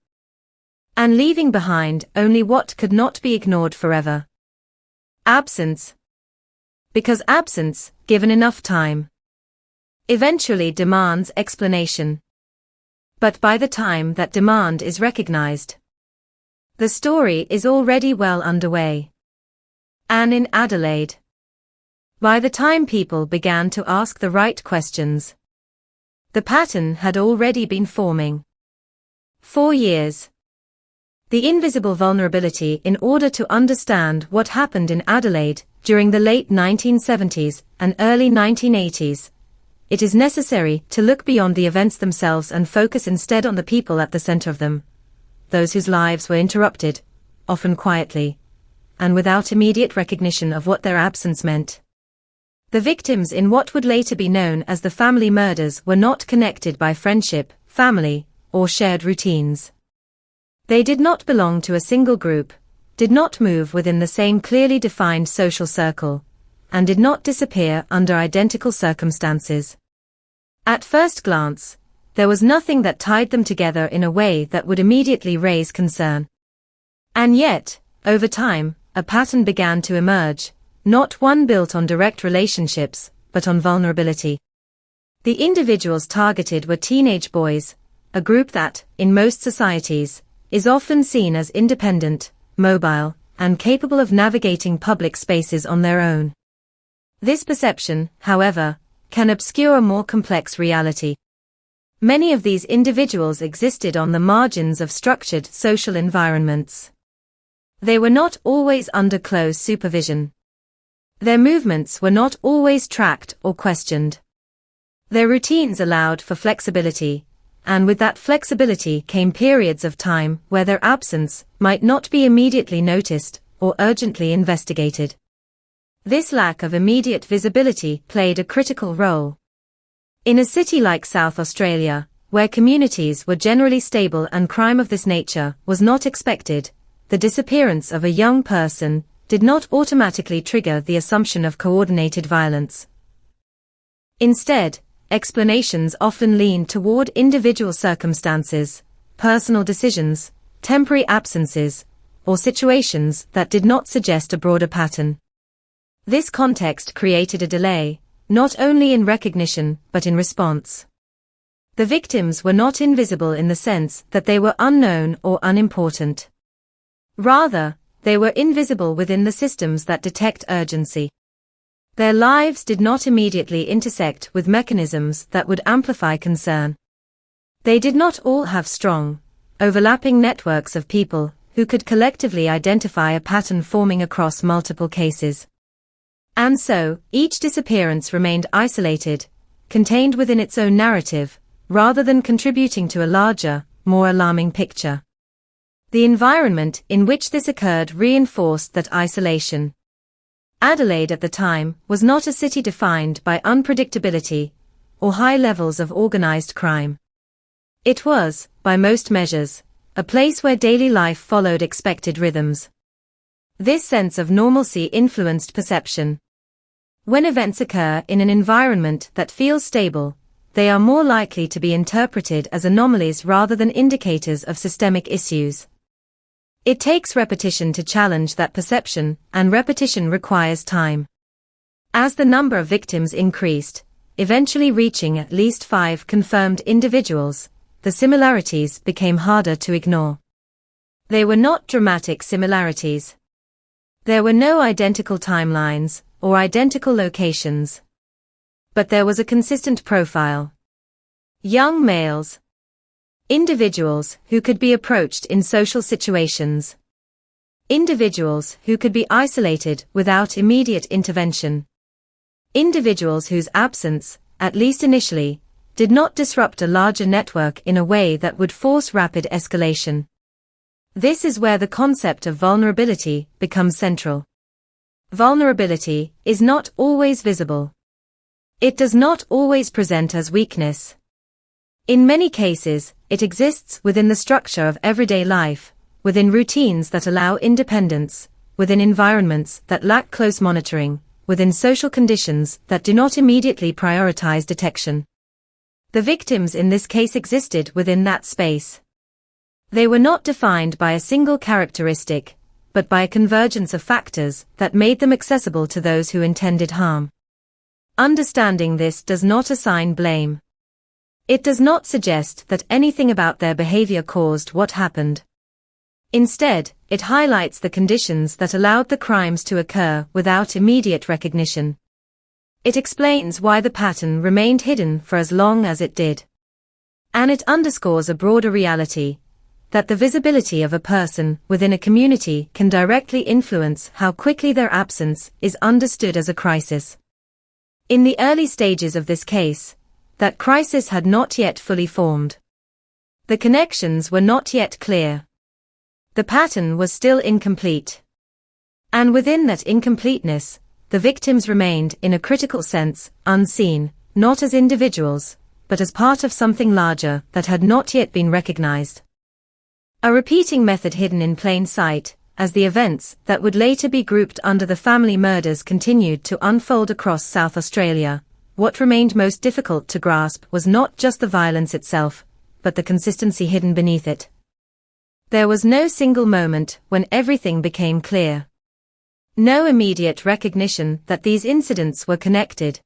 And leaving behind only what could not be ignored forever. Absence. Because absence, given enough time, eventually demands explanation. But by the time that demand is recognized, the story is already well underway. And in Adelaide, by the time people began to ask the right questions, the pattern had already been forming. 4 years. The invisible vulnerability in order to understand what happened in Adelaide during the late 1970s and early 1980s. It is necessary to look beyond the events themselves and focus instead on the people at the center of them. Those whose lives were interrupted, often quietly, and without immediate recognition of what their absence meant. The victims in what would later be known as the family murders were not connected by friendship, family, or shared routines. They did not belong to a single group, did not move within the same clearly defined social circle, and did not disappear under identical circumstances. At first glance, there was nothing that tied them together in a way that would immediately raise concern. And yet, over time, a pattern began to emerge, not one built on direct relationships, but on vulnerability. The individuals targeted were teenage boys, a group that, in most societies, is often seen as independent, mobile, and capable of navigating public spaces on their own. This perception, however, can obscure a more complex reality. Many of these individuals existed on the margins of structured social environments. They were not always under close supervision. Their movements were not always tracked or questioned. Their routines allowed for flexibility, and with that flexibility came periods of time where their absence might not be immediately noticed or urgently investigated. This lack of immediate visibility played a critical role. In a city like South Australia, where communities were generally stable and crime of this nature was not expected, the disappearance of a young person did not automatically trigger the assumption of coordinated violence. Instead, explanations often leaned toward individual circumstances, personal decisions, temporary absences, or situations that did not suggest a broader pattern. This context created a delay, not only in recognition but in response. The victims were not invisible in the sense that they were unknown or unimportant. Rather, they were invisible within the systems that detect urgency. Their lives did not immediately intersect with mechanisms that would amplify concern. They did not all have strong, overlapping networks of people who could collectively identify a pattern forming across multiple cases. And so, each disappearance remained isolated, contained within its own narrative, rather than contributing to a larger, more alarming picture. The environment in which this occurred reinforced that isolation. Adelaide at the time was not a city defined by unpredictability or high levels of organized crime. It was, by most measures, a place where daily life followed expected rhythms. This sense of normalcy influenced perception. When events occur in an environment that feels stable, they are more likely to be interpreted as anomalies rather than indicators of systemic issues. It takes repetition to challenge that perception, and repetition requires time. As the number of victims increased, eventually reaching at least 5 confirmed individuals, the similarities became harder to ignore. They were not dramatic similarities. There were no identical timelines or identical locations. But there was a consistent profile. Young males. Individuals who could be approached in social situations. Individuals who could be isolated without immediate intervention. Individuals whose absence, at least initially, did not disrupt a larger network in a way that would force rapid escalation. This is where the concept of vulnerability becomes central. Vulnerability is not always visible. It does not always present as weakness. In many cases, it exists within the structure of everyday life, within routines that allow independence, within environments that lack close monitoring, within social conditions that do not immediately prioritize detection. The victims in this case existed within that space. They were not defined by a single characteristic, but by a convergence of factors that made them accessible to those who intended harm. Understanding this does not assign blame. It does not suggest that anything about their behavior caused what happened. Instead, it highlights the conditions that allowed the crimes to occur without immediate recognition. It explains why the pattern remained hidden for as long as it did. And it underscores a broader reality, that the visibility of a person within a community can directly influence how quickly their absence is understood as a crisis. In the early stages of this case, that crisis had not yet fully formed. The connections were not yet clear. The pattern was still incomplete. And within that incompleteness, the victims remained, in a critical sense, unseen, not as individuals, but as part of something larger that had not yet been recognized. A repeating method hidden in plain sight, as the events that would later be grouped under the family murders continued to unfold across South Australia. What remained most difficult to grasp was not just the violence itself, but the consistency hidden beneath it. There was no single moment when everything became clear. No immediate recognition that these incidents were connected.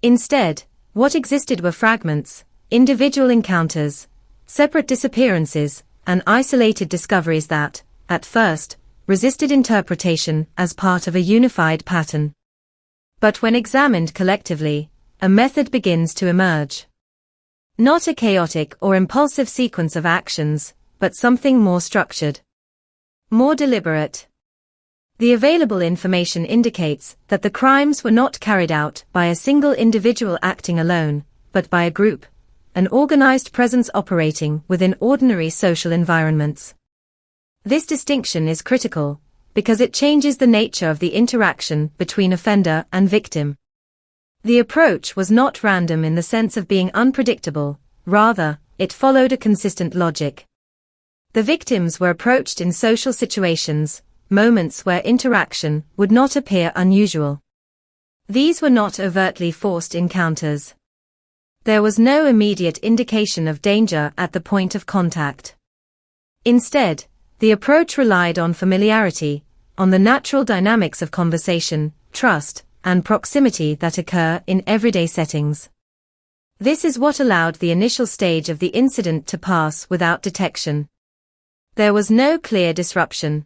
Instead, what existed were fragments, individual encounters, separate disappearances, and isolated discoveries that, at first, resisted interpretation as part of a unified pattern. But when examined collectively, a method begins to emerge. Not a chaotic or impulsive sequence of actions, but something more structured, more deliberate. The available information indicates that the crimes were not carried out by a single individual acting alone, but by a group, an organized presence operating within ordinary social environments. This distinction is critical, because it changes the nature of the interaction between offender and victim. The approach was not random in the sense of being unpredictable, rather, it followed a consistent logic. The victims were approached in social situations, moments where interaction would not appear unusual. These were not overtly forced encounters. There was no immediate indication of danger at the point of contact. Instead, the approach relied on familiarity, on the natural dynamics of conversation, trust, and proximity that occur in everyday settings. This is what allowed the initial stage of the incident to pass without detection. There was no clear disruption.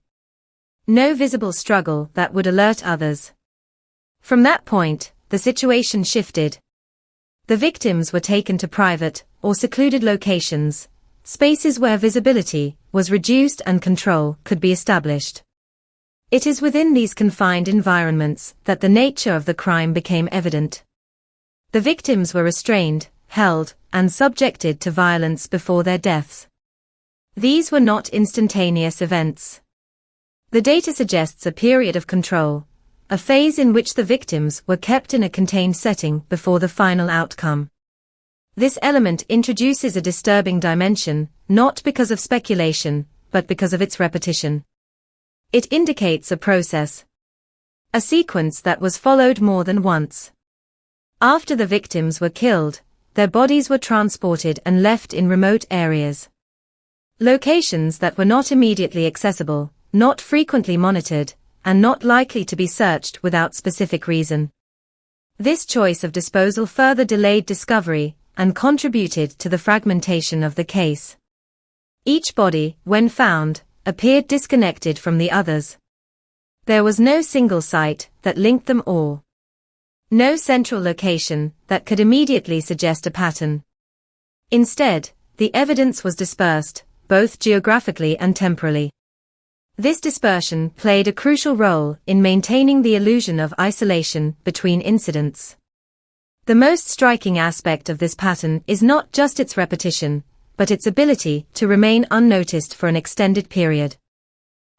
No visible struggle that would alert others. From that point, the situation shifted. The victims were taken to private or secluded locations, spaces where visibility was reduced and control could be established. It is within these confined environments that the nature of the crime became evident. The victims were restrained, held, and subjected to violence before their deaths. These were not instantaneous events. The data suggests a period of control, a phase in which the victims were kept in a contained setting before the final outcome. This element introduces a disturbing dimension, not because of speculation, but because of its repetition. It indicates a process, a sequence that was followed more than once. After the victims were killed, their bodies were transported and left in remote areas. Locations that were not immediately accessible, not frequently monitored, and not likely to be searched without specific reason. This choice of disposal further delayed discovery and contributed to the fragmentation of the case. Each body, when found, appeared disconnected from the others. There was no single site that linked them all. No central location that could immediately suggest a pattern. Instead, the evidence was dispersed, both geographically and temporally. This dispersion played a crucial role in maintaining the illusion of isolation between incidents. The most striking aspect of this pattern is not just its repetition, but its ability to remain unnoticed for an extended period.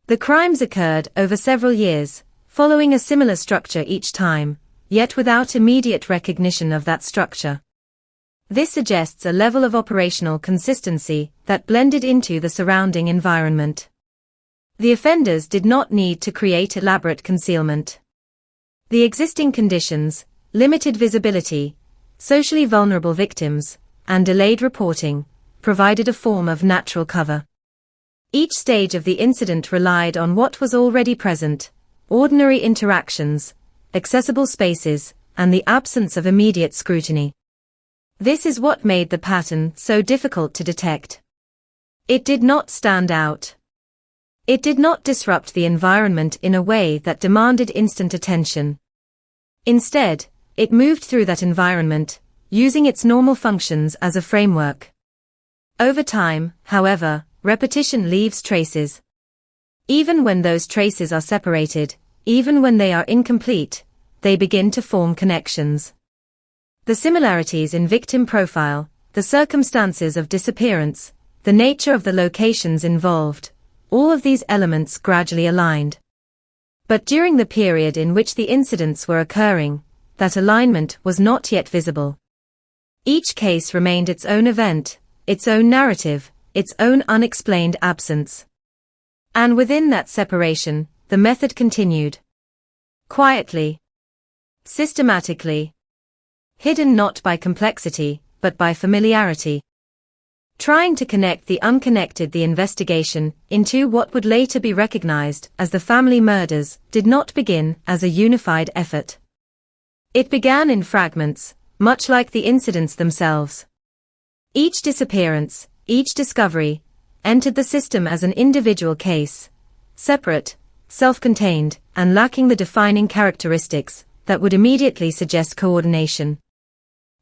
The crimes occurred over several years, following a similar structure each time, yet without immediate recognition of that structure. This suggests a level of operational consistency that blended into the surrounding environment. The offenders did not need to create elaborate concealment. The existing conditions, limited visibility, socially vulnerable victims, and delayed reporting, provided a form of natural cover. Each stage of the incident relied on what was already present: ordinary interactions, accessible spaces, and the absence of immediate scrutiny. This is what made the pattern so difficult to detect. It did not stand out. It did not disrupt the environment in a way that demanded instant attention. Instead, it moved through that environment, using its normal functions as a framework. Over time, however, repetition leaves traces. Even when those traces are separated, even when they are incomplete, they begin to form connections. The similarities in victim profile, the circumstances of disappearance, the nature of the locations involved, all of these elements gradually aligned. But during the period in which the incidents were occurring, that alignment was not yet visible. Each case remained its own event, its own narrative, its own unexplained absence. And within that separation, the method continued. Quietly. Systematically. Hidden not by complexity, but by familiarity. Trying to connect the unconnected. The investigation into what would later be recognized as the family murders did not begin as a unified effort. It began in fragments, much like the incidents themselves. Each disappearance, each discovery, entered the system as an individual case, separate, self-contained, and lacking the defining characteristics that would immediately suggest coordination.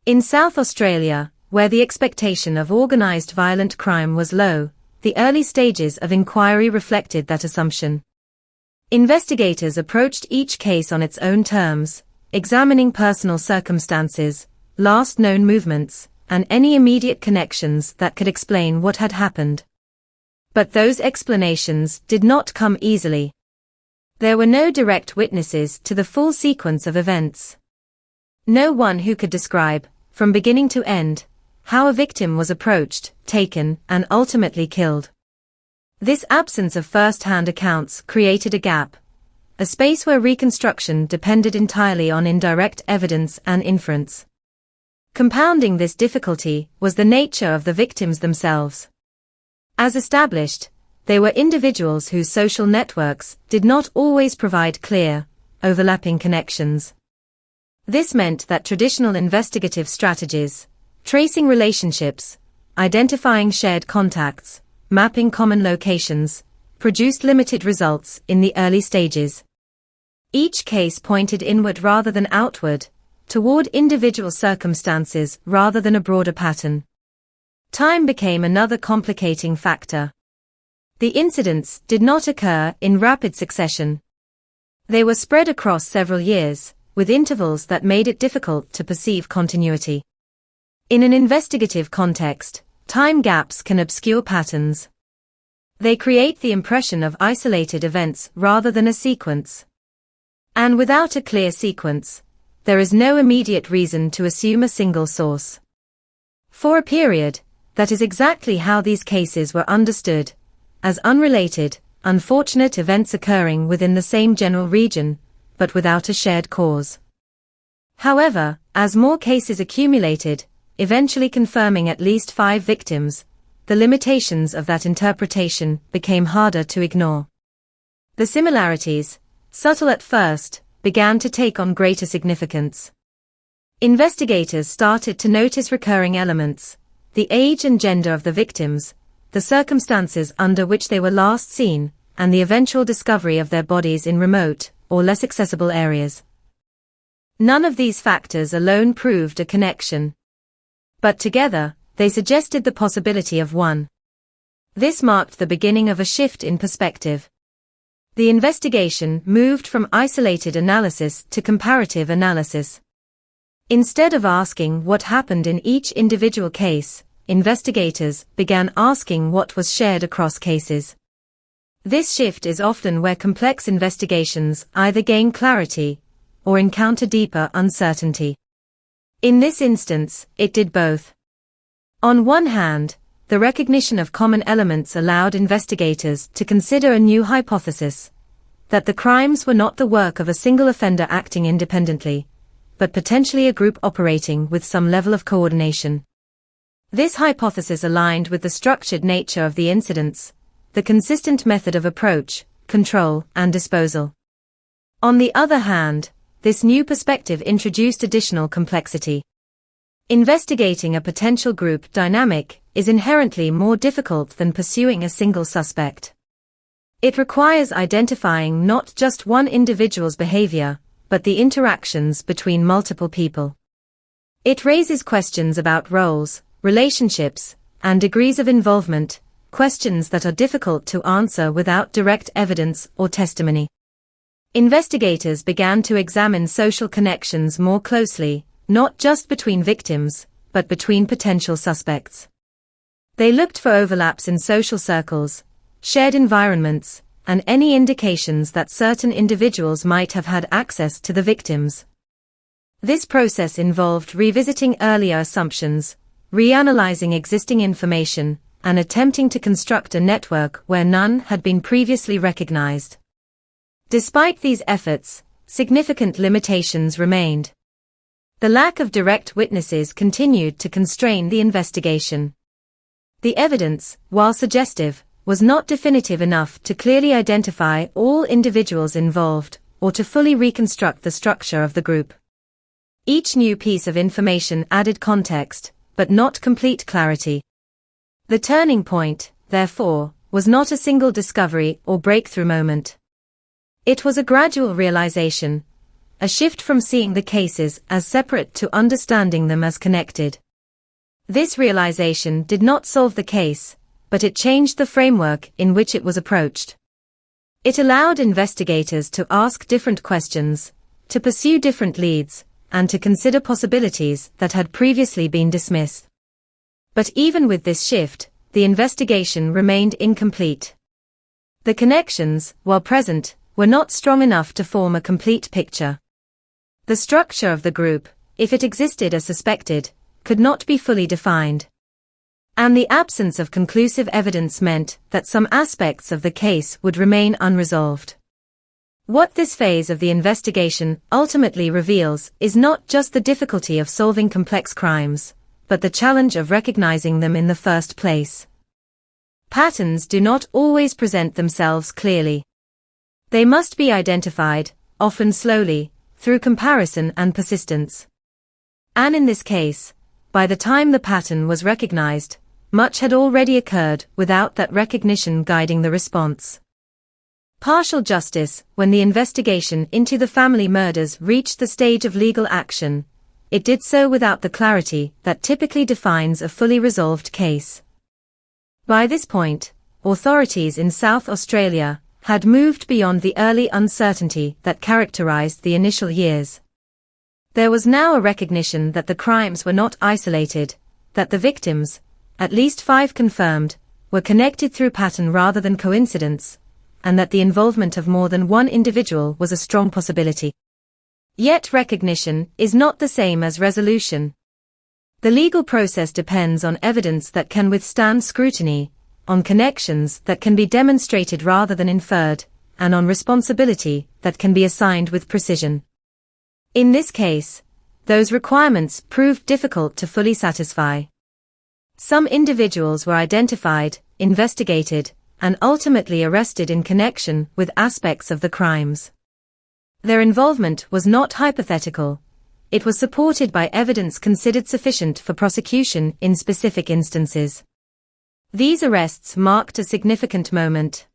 In South Australia, where the expectation of organized violent crime was low, the early stages of inquiry reflected that assumption. Investigators approached each case on its own terms, examining personal circumstances, last known movements, and any immediate connections that could explain what had happened. But those explanations did not come easily. There were no direct witnesses to the full sequence of events. No one who could describe, from beginning to end, how a victim was approached, taken, and ultimately killed. This absence of first-hand accounts created a gap, a space where reconstruction depended entirely on indirect evidence and inference. Compounding this difficulty was the nature of the victims themselves. As established, they were individuals whose social networks did not always provide clear, overlapping connections. This meant that traditional investigative strategies, tracing relationships, identifying shared contacts, mapping common locations, produced limited results in the early stages. Each case pointed inward rather than outward, toward individual circumstances rather than a broader pattern. Time became another complicating factor. The incidents did not occur in rapid succession. They were spread across several years, with intervals that made it difficult to perceive continuity. In an investigative context, time gaps can obscure patterns. They create the impression of isolated events rather than a sequence. And without a clear sequence, there is no immediate reason to assume a single source. For a period, that is exactly how these cases were understood, as unrelated, unfortunate events occurring within the same general region, but without a shared cause. However, as more cases accumulated, eventually confirming at least 5 victims, the limitations of that interpretation became harder to ignore. The similarities, subtle at first, began to take on greater significance. Investigators started to notice recurring elements: the age and gender of the victims, the circumstances under which they were last seen, and the eventual discovery of their bodies in remote, or less accessible areas. None of these factors alone proved a connection. But together, they suggested the possibility of one. This marked the beginning of a shift in perspective. The investigation moved from isolated analysis to comparative analysis. Instead of asking what happened in each individual case, investigators began asking what was shared across cases. This shift is often where complex investigations either gain clarity or encounter deeper uncertainty. In this instance, it did both. On one hand, the recognition of common elements allowed investigators to consider a new hypothesis: that the crimes were not the work of a single offender acting independently, but potentially a group operating with some level of coordination. This hypothesis aligned with the structured nature of the incidents, the consistent method of approach, control, and disposal. On the other hand, this new perspective introduced additional complexity. Investigating a potential group dynamic is inherently more difficult than pursuing a single suspect. It requires identifying not just one individual's behavior, but the interactions between multiple people. It raises questions about roles, relationships, and degrees of involvement, questions that are difficult to answer without direct evidence or testimony. Investigators began to examine social connections more closely, not just between victims, but between potential suspects. They looked for overlaps in social circles, shared environments, and any indications that certain individuals might have had access to the victims. This process involved revisiting earlier assumptions, reanalyzing existing information, and attempting to construct a network where none had been previously recognized. Despite these efforts, significant limitations remained. The lack of direct witnesses continued to constrain the investigation. The evidence, while suggestive, was not definitive enough to clearly identify all individuals involved, or to fully reconstruct the structure of the group. Each new piece of information added context, but not complete clarity. The turning point, therefore, was not a single discovery or breakthrough moment. It was a gradual realization, a shift from seeing the cases as separate to understanding them as connected. This realization did not solve the case, but it changed the framework in which it was approached. It allowed investigators to ask different questions, to pursue different leads, and to consider possibilities that had previously been dismissed. But even with this shift, the investigation remained incomplete. The connections, while present, were not strong enough to form a complete picture. The structure of the group, if it existed as suspected, could not be fully defined. And the absence of conclusive evidence meant that some aspects of the case would remain unresolved. What this phase of the investigation ultimately reveals is not just the difficulty of solving complex crimes, but the challenge of recognizing them in the first place. Patterns do not always present themselves clearly. They must be identified, often slowly, through comparison and persistence. And in this case, by the time the pattern was recognized, much had already occurred without that recognition guiding the response. Partial justice, when the investigation into the family murders reached the stage of legal action, it did so without the clarity that typically defines a fully resolved case. By this point, authorities in South Australia had moved beyond the early uncertainty that characterized the initial years. There was now a recognition that the crimes were not isolated, that the victims, at least 5 confirmed, were connected through pattern rather than coincidence, and that the involvement of more than one individual was a strong possibility. Yet recognition is not the same as resolution. The legal process depends on evidence that can withstand scrutiny, on connections that can be demonstrated rather than inferred, and on responsibility that can be assigned with precision. In this case, those requirements proved difficult to fully satisfy. Some individuals were identified, investigated, and ultimately arrested in connection with aspects of the crimes. Their involvement was not hypothetical. It was supported by evidence considered sufficient for prosecution in specific instances. These arrests marked a significant moment.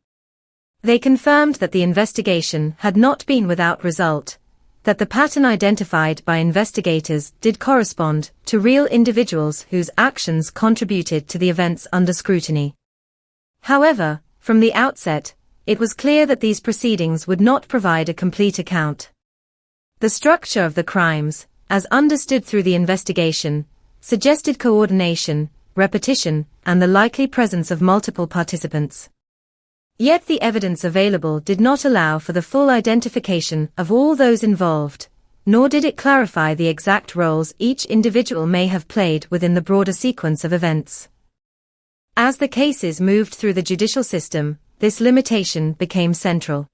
They confirmed that the investigation had not been without result, that the pattern identified by investigators did correspond to real individuals whose actions contributed to the events under scrutiny. However, from the outset, it was clear that these proceedings would not provide a complete account. The structure of the crimes, as understood through the investigation, suggested coordination, repetition, and the likely presence of multiple participants. Yet the evidence available did not allow for the full identification of all those involved, nor did it clarify the exact roles each individual may have played within the broader sequence of events. As the cases moved through the judicial system, this limitation became central.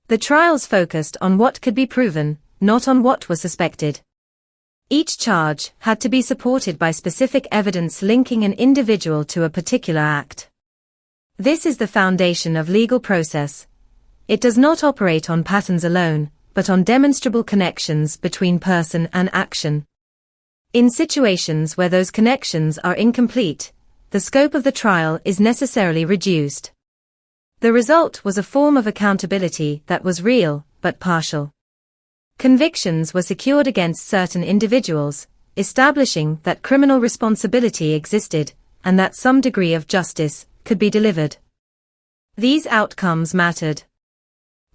The trials focused on what could be proven, not on what was suspected. Each charge had to be supported by specific evidence linking an individual to a particular act. This is the foundation of legal process. It does not operate on patterns alone, but on demonstrable connections between person and action. In situations where those connections are incomplete, the scope of the trial is necessarily reduced. The result was a form of accountability that was real, but partial. Convictions were secured against certain individuals, establishing that criminal responsibility existed, and that some degree of justice could be delivered. These outcomes mattered.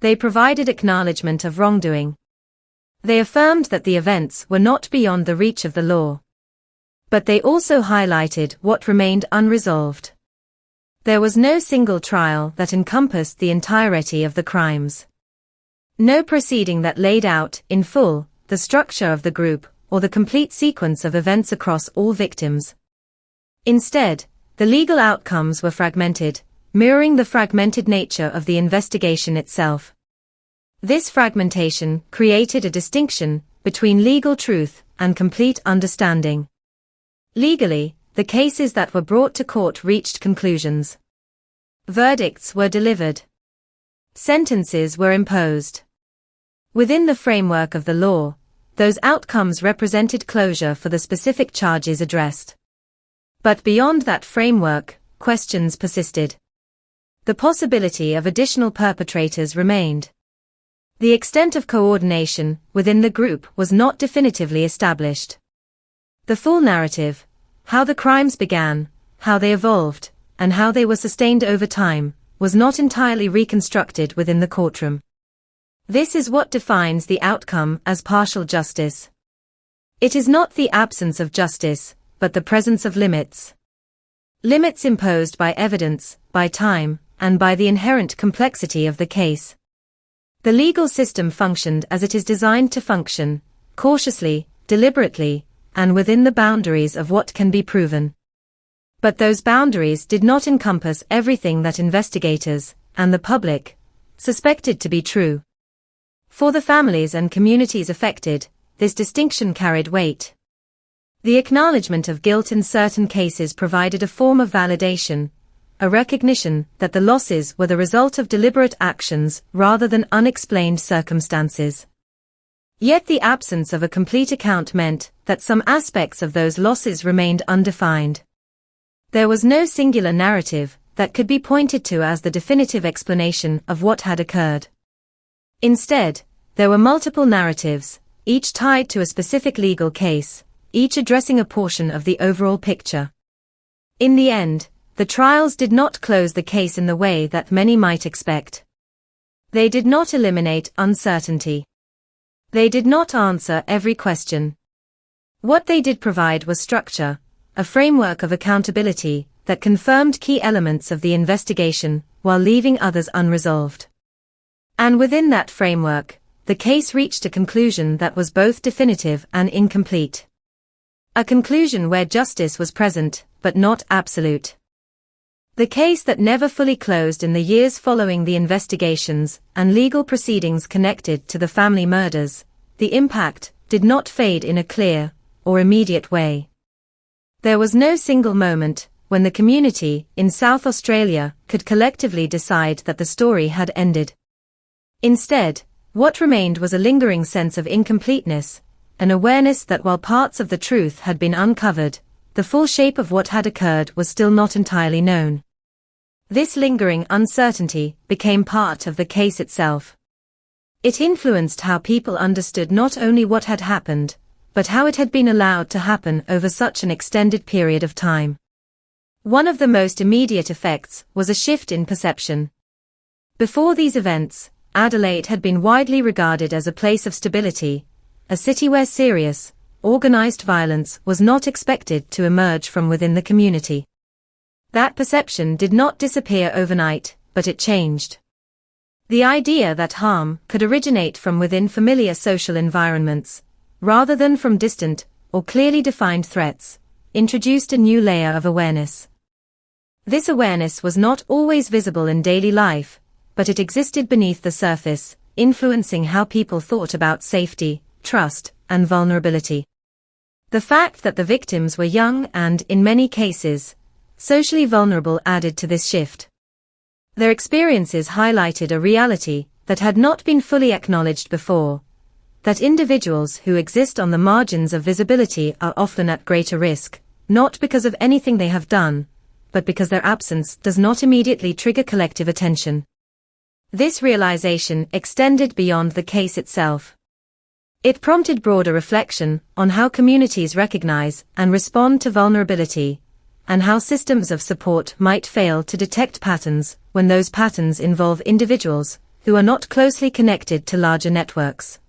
They provided acknowledgement of wrongdoing. They affirmed that the events were not beyond the reach of the law. But they also highlighted what remained unresolved. There was no single trial that encompassed the entirety of the crimes. No proceeding that laid out, in full, the structure of the group, or the complete sequence of events across all victims. Instead, the legal outcomes were fragmented, mirroring the fragmented nature of the investigation itself. This fragmentation created a distinction between legal truth and complete understanding. Legally, the cases that were brought to court reached conclusions. Verdicts were delivered. Sentences were imposed. Within the framework of the law, those outcomes represented closure for the specific charges addressed. But beyond that framework, questions persisted. The possibility of additional perpetrators remained. The extent of coordination within the group was not definitively established. The full narrative, how the crimes began, how they evolved, and how they were sustained over time, was not entirely reconstructed within the courtroom. This is what defines the outcome as partial justice. It is not the absence of justice, but the presence of limits. Limits imposed by evidence, by time, and by the inherent complexity of the case. The legal system functioned as it is designed to function, cautiously, deliberately, and within the boundaries of what can be proven. But those boundaries did not encompass everything that investigators, and the public, suspected to be true. For the families and communities affected, this distinction carried weight. The acknowledgement of guilt in certain cases provided a form of validation, a recognition that the losses were the result of deliberate actions rather than unexplained circumstances. Yet the absence of a complete account meant that some aspects of those losses remained undefined. There was no singular narrative that could be pointed to as the definitive explanation of what had occurred. Instead, there were multiple narratives, each tied to a specific legal case, each addressing a portion of the overall picture. In the end, the trials did not close the case in the way that many might expect. They did not eliminate uncertainty. They did not answer every question. What they did provide was structure, a framework of accountability that confirmed key elements of the investigation while leaving others unresolved. And within that framework, the case reached a conclusion that was both definitive and incomplete. A conclusion where justice was present, but not absolute. The case that never fully closed in the years following the investigations and legal proceedings connected to the family murders, the impact did not fade in a clear or immediate way. There was no single moment when the community in South Australia could collectively decide that the story had ended. Instead, what remained was a lingering sense of incompleteness, an awareness that while parts of the truth had been uncovered, the full shape of what had occurred was still not entirely known. This lingering uncertainty became part of the case itself. It influenced how people understood not only what had happened, but how it had been allowed to happen over such an extended period of time. One of the most immediate effects was a shift in perception. Before these events, Adelaide had been widely regarded as a place of stability, a city where serious, organized violence was not expected to emerge from within the community. That perception did not disappear overnight, but it changed. The idea that harm could originate from within familiar social environments, rather than from distant or clearly defined threats, introduced a new layer of awareness. This awareness was not always visible in daily life, but it existed beneath the surface, influencing how people thought about safety, trust, and vulnerability. The fact that the victims were young and, in many cases, socially vulnerable added to this shift. Their experiences highlighted a reality that had not been fully acknowledged before, that individuals who exist on the margins of visibility are often at greater risk, not because of anything they have done, but because their absence does not immediately trigger collective attention. This realization extended beyond the case itself. It prompted broader reflection on how communities recognize and respond to vulnerability, and how systems of support might fail to detect patterns when those patterns involve individuals who are not closely connected to larger networks.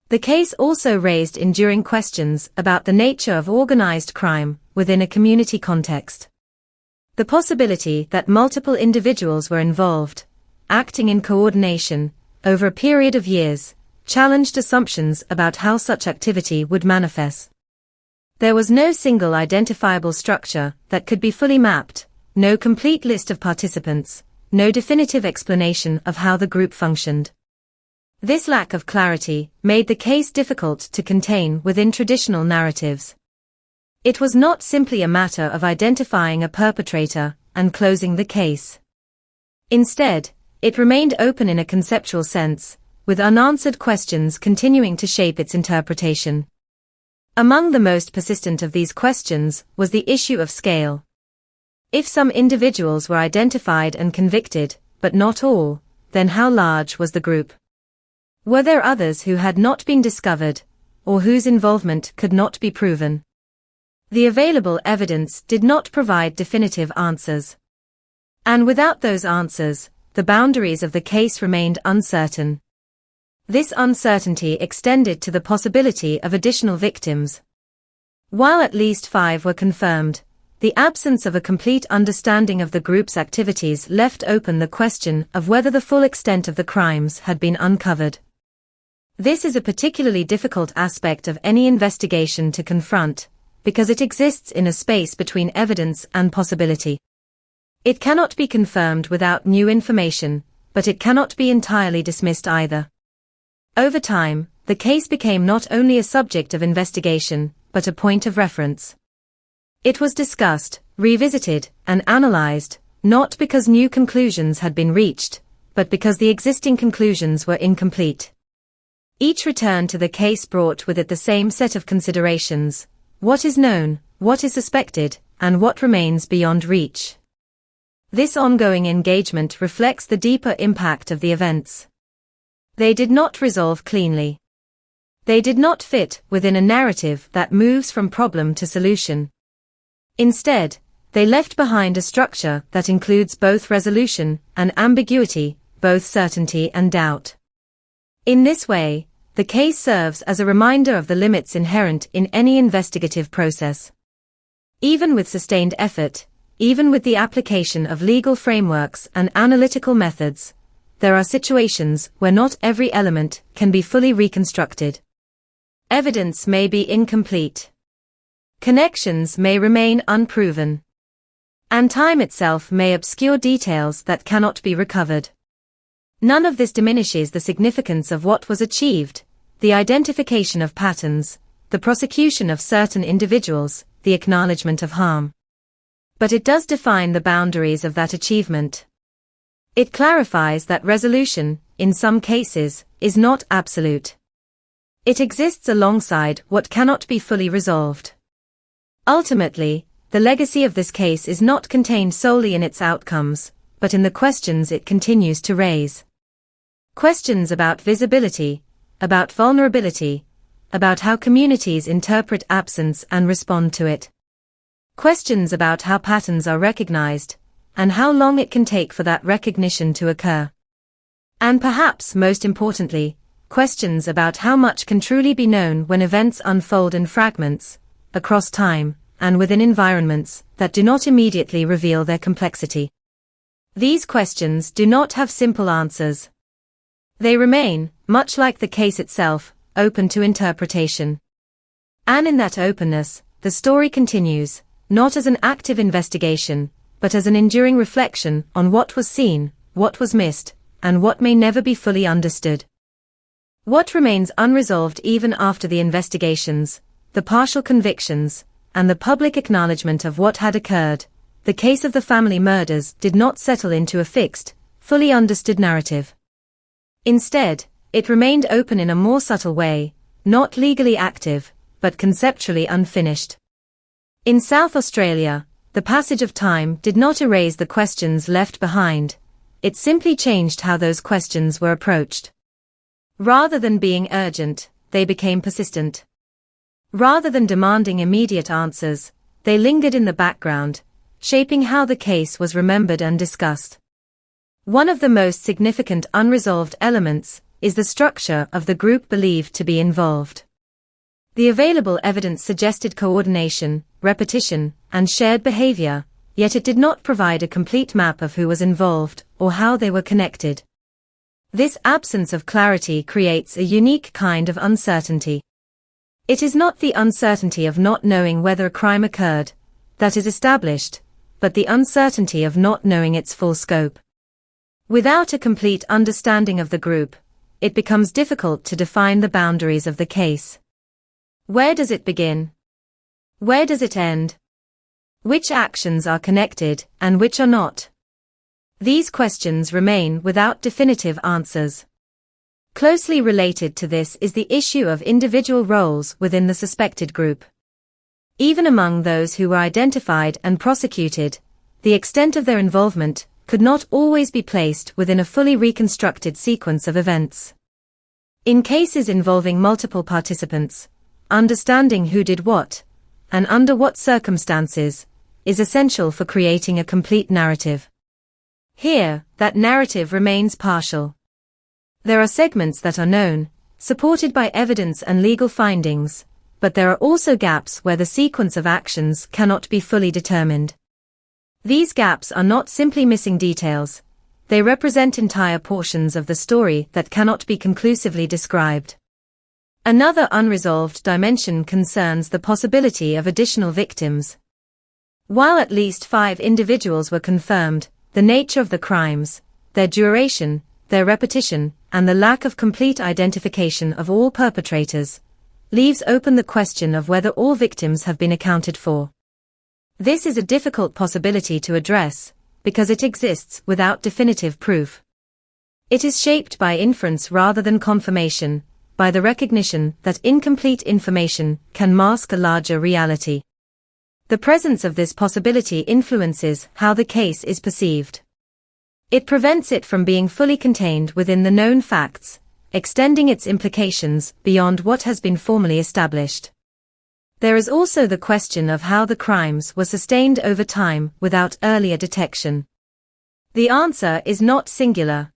The case also raised enduring questions about the nature of organized crime within a community context. The possibility that multiple individuals were involved, acting in coordination, over a period of years, challenged assumptions about how such activity would manifest. There was no single identifiable structure that could be fully mapped, no complete list of participants, no definitive explanation of how the group functioned. This lack of clarity made the case difficult to contain within traditional narratives. It was not simply a matter of identifying a perpetrator and closing the case. Instead, it remained open in a conceptual sense, with unanswered questions continuing to shape its interpretation. Among the most persistent of these questions was the issue of scale. If some individuals were identified and convicted, but not all, then how large was the group? Were there others who had not been discovered, or whose involvement could not be proven? The available evidence did not provide definitive answers. And without those answers, the boundaries of the case remained uncertain. This uncertainty extended to the possibility of additional victims. While at least 5 were confirmed, the absence of a complete understanding of the group's activities left open the question of whether the full extent of the crimes had been uncovered. This is a particularly difficult aspect of any investigation to confront, because it exists in a space between evidence and possibility. It cannot be confirmed without new information, but it cannot be entirely dismissed either. Over time, the case became not only a subject of investigation, but a point of reference. It was discussed, revisited, and analyzed, not because new conclusions had been reached, but because the existing conclusions were incomplete. Each return to the case brought with it the same set of considerations: what is known, what is suspected, and what remains beyond reach. This ongoing engagement reflects the deeper impact of the events. They did not resolve cleanly. They did not fit within a narrative that moves from problem to solution. Instead, they left behind a structure that includes both resolution and ambiguity, both certainty and doubt. In this way, the case serves as a reminder of the limits inherent in any investigative process. Even with sustained effort, even with the application of legal frameworks and analytical methods, there are situations where not every element can be fully reconstructed. Evidence may be incomplete. Connections may remain unproven. And time itself may obscure details that cannot be recovered. None of this diminishes the significance of what was achieved, the identification of patterns, the prosecution of certain individuals, the acknowledgement of harm. But it does define the boundaries of that achievement. It clarifies that resolution, in some cases, is not absolute. It exists alongside what cannot be fully resolved. Ultimately, the legacy of this case is not contained solely in its outcomes, but in the questions it continues to raise. Questions about visibility, about vulnerability, about how communities interpret absence and respond to it. Questions about how patterns are recognized, and how long it can take for that recognition to occur. And perhaps most importantly, questions about how much can truly be known when events unfold in fragments, across time, and within environments that do not immediately reveal their complexity. These questions do not have simple answers. They remain, much like the case itself, open to interpretation. And in that openness, the story continues, not as an active investigation, but as an enduring reflection on what was seen, what was missed, and what may never be fully understood. What remains unresolved even after the investigations, the partial convictions, and the public acknowledgement of what had occurred, the case of the family murders did not settle into a fixed, fully understood narrative. Instead, it remained open in a more subtle way, not legally active, but conceptually unfinished. In South Australia, the passage of time did not erase the questions left behind, it simply changed how those questions were approached. Rather than being urgent, they became persistent. Rather than demanding immediate answers, they lingered in the background, shaping how the case was remembered and discussed. One of the most significant unresolved elements is the structure of the group believed to be involved. The available evidence suggested coordination, repetition, and shared behavior, yet it did not provide a complete map of who was involved or how they were connected. This absence of clarity creates a unique kind of uncertainty. It is not the uncertainty of not knowing whether a crime occurred that is established, but the uncertainty of not knowing its full scope. Without a complete understanding of the group, it becomes difficult to define the boundaries of the case. Where does it begin? Where does it end? Which actions are connected and which are not? These questions remain without definitive answers. Closely related to this is the issue of individual roles within the suspected group. Even among those who were identified and prosecuted, the extent of their involvement could not always be placed within a fully reconstructed sequence of events. In cases involving multiple participants, understanding who did what, and under what circumstances, is essential for creating a complete narrative. Here, that narrative remains partial. There are segments that are known, supported by evidence and legal findings, but there are also gaps where the sequence of actions cannot be fully determined. These gaps are not simply missing details, they represent entire portions of the story that cannot be conclusively described. Another unresolved dimension concerns the possibility of additional victims. While at least 5 individuals were confirmed, the nature of the crimes, their duration, their repetition, and the lack of complete identification of all perpetrators, leaves open the question of whether all victims have been accounted for. This is a difficult possibility to address, because it exists without definitive proof. It is shaped by inference rather than confirmation, by the recognition that incomplete information can mask a larger reality. The presence of this possibility influences how the case is perceived. It prevents it from being fully contained within the known facts, extending its implications beyond what has been formally established. There is also the question of how the crimes were sustained over time without earlier detection. The answer is not singular.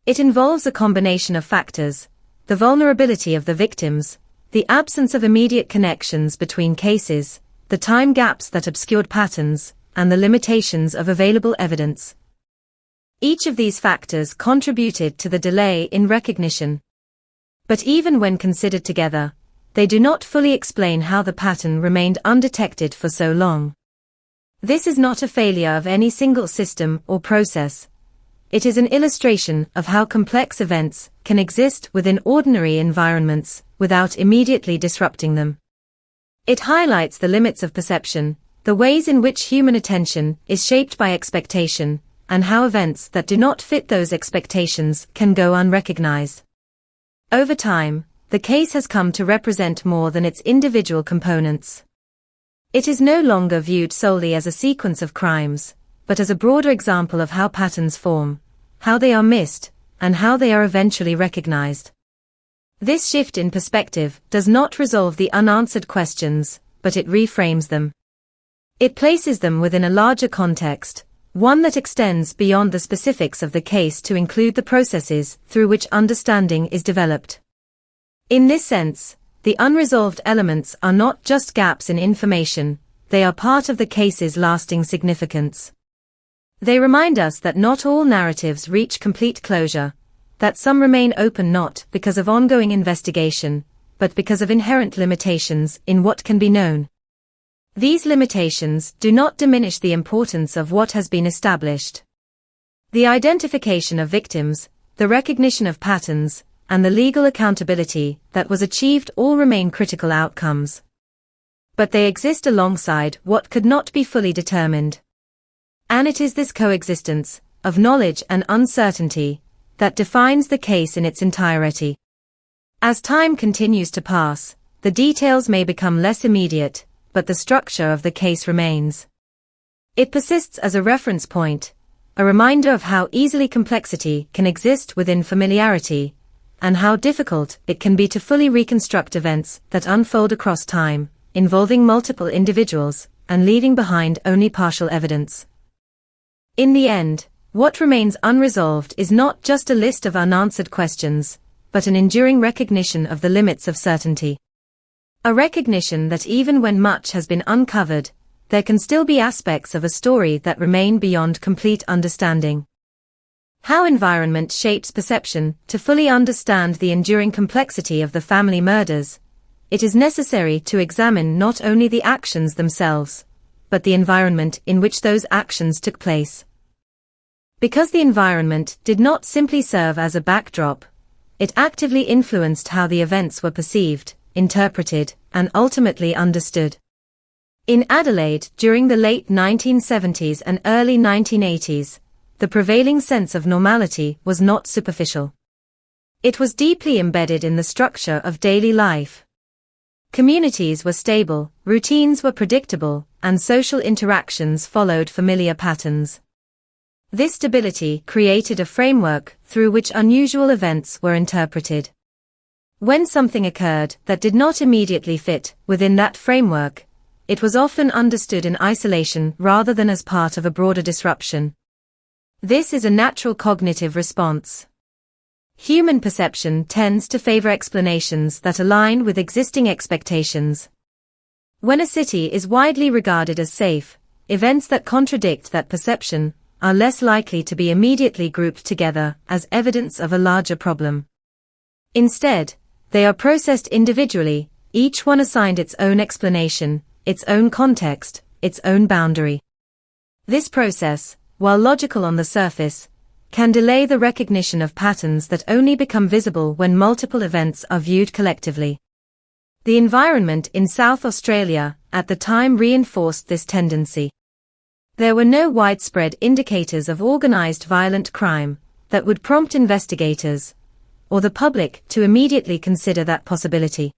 It involves a combination of factors: the vulnerability of the victims, the absence of immediate connections between cases, the time gaps that obscured patterns, and the limitations of available evidence. Each of these factors contributed to the delay in recognition. But even when considered together, they do not fully explain how the pattern remained undetected for so long. This is not a failure of any single system or process. It is an illustration of how complex events can exist within ordinary environments without immediately disrupting them. It highlights the limits of perception, the ways in which human attention is shaped by expectation, and how events that do not fit those expectations can go unrecognized. Over time, the case has come to represent more than its individual components. It is no longer viewed solely as a sequence of crimes, but as a broader example of how patterns form, how they are missed, and how they are eventually recognized. This shift in perspective does not resolve the unanswered questions, but it reframes them. It places them within a larger context, one that extends beyond the specifics of the case to include the processes through which understanding is developed. In this sense, the unresolved elements are not just gaps in information, they are part of the case's lasting significance. They remind us that not all narratives reach complete closure, that some remain open not because of ongoing investigation, but because of inherent limitations in what can be known. These limitations do not diminish the importance of what has been established. The identification of victims, the recognition of patterns, and the legal accountability that was achieved all remain critical outcomes. But they exist alongside what could not be fully determined. And it is this coexistence of knowledge and uncertainty that defines the case in its entirety. As time continues to pass, the details may become less immediate, but the structure of the case remains. It persists as a reference point, a reminder of how easily complexity can exist within familiarity, and how difficult it can be to fully reconstruct events that unfold across time, involving multiple individuals, and leaving behind only partial evidence. In the end, what remains unresolved is not just a list of unanswered questions, but an enduring recognition of the limits of certainty. A recognition that even when much has been uncovered, there can still be aspects of a story that remain beyond complete understanding. How environment shapes perception. To fully understand the enduring complexity of the family murders, it is necessary to examine not only the actions themselves, but the environment in which those actions took place. Because the environment did not simply serve as a backdrop, it actively influenced how the events were perceived, interpreted, and ultimately understood. In Adelaide during the late 1970s and early 1980s, the prevailing sense of normality was not superficial. It was deeply embedded in the structure of daily life. Communities were stable, routines were predictable, and social interactions followed familiar patterns. This stability created a framework through which unusual events were interpreted. When something occurred that did not immediately fit within that framework, it was often understood in isolation rather than as part of a broader disruption. This is a natural cognitive response. Human perception tends to favor explanations that align with existing expectations. When a city is widely regarded as safe, events that contradict that perception are less likely to be immediately grouped together as evidence of a larger problem. Instead, they are processed individually, each one assigned its own explanation, its own context, its own boundary. This process, while logical on the surface, can delay the recognition of patterns that only become visible when multiple events are viewed collectively. The environment in South Australia at the time reinforced this tendency. There were no widespread indicators of organized violent crime that would prompt investigators or the public to immediately consider that possibility.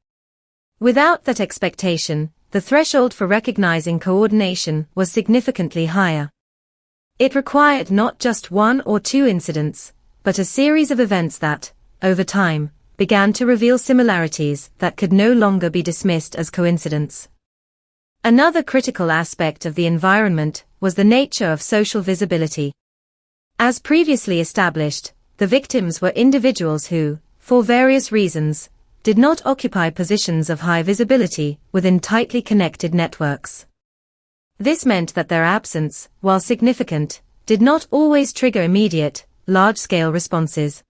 Without that expectation, the threshold for recognizing coordination was significantly higher. It required not just one or two incidents, but a series of events that, over time, began to reveal similarities that could no longer be dismissed as coincidence. Another critical aspect of the environment was the nature of social visibility. As previously established, the victims were individuals who, for various reasons, did not occupy positions of high visibility within tightly connected networks. This meant that their absence, while significant, did not always trigger immediate, large-scale responses.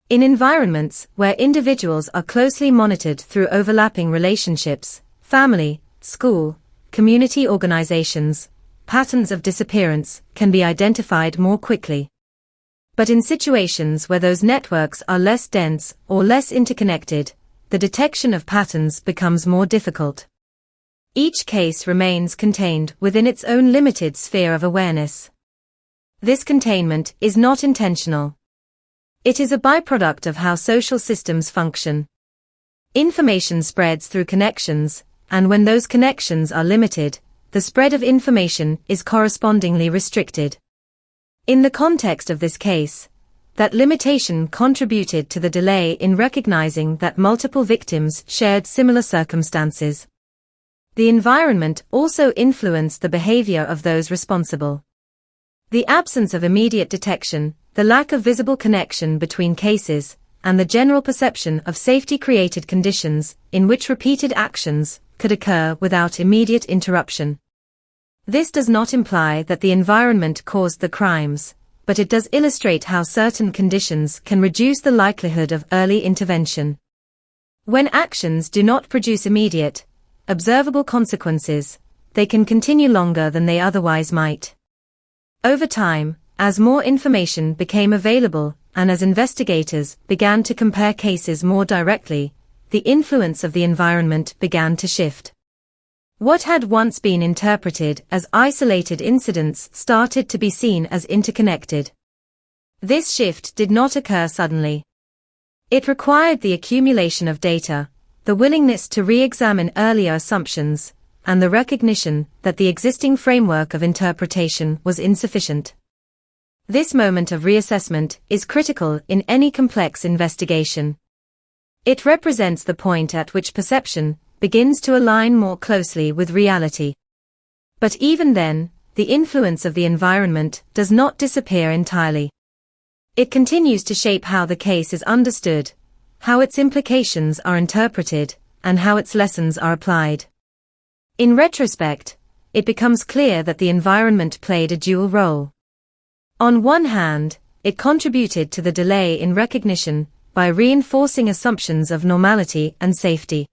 In environments where individuals are closely monitored through overlapping relationships, family, school, community organizations, patterns of disappearance can be identified more quickly. But in situations where those networks are less dense or less interconnected, the detection of patterns becomes more difficult. Each case remains contained within its own limited sphere of awareness. This containment is not intentional. It is a byproduct of how social systems function. Information spreads through connections, and when those connections are limited, the spread of information is correspondingly restricted. In the context of this case, that limitation contributed to the delay in recognizing that multiple victims shared similar circumstances. The environment also influenced the behavior of those responsible. The absence of immediate detection, the lack of visible connection between cases, and the general perception of safety created conditions in which repeated actions could occur without immediate interruption. This does not imply that the environment caused the crimes, but it does illustrate how certain conditions can reduce the likelihood of early intervention. When actions do not produce immediate, observable consequences, they can continue longer than they otherwise might. Over time, as more information became available, and as investigators began to compare cases more directly, the influence of the environment began to shift. What had once been interpreted as isolated incidents started to be seen as interconnected. This shift did not occur suddenly. It required the accumulation of data, the willingness to re-examine earlier assumptions, and the recognition that the existing framework of interpretation was insufficient. This moment of reassessment is critical in any complex investigation. It represents the point at which perception begins to align more closely with reality. But even then, the influence of the environment does not disappear entirely. It continues to shape how the case is understood, how its implications are interpreted, and how its lessons are applied. In retrospect, it becomes clear that the environment played a dual role. On one hand, it contributed to the delay in recognition by reinforcing assumptions of normality and safety.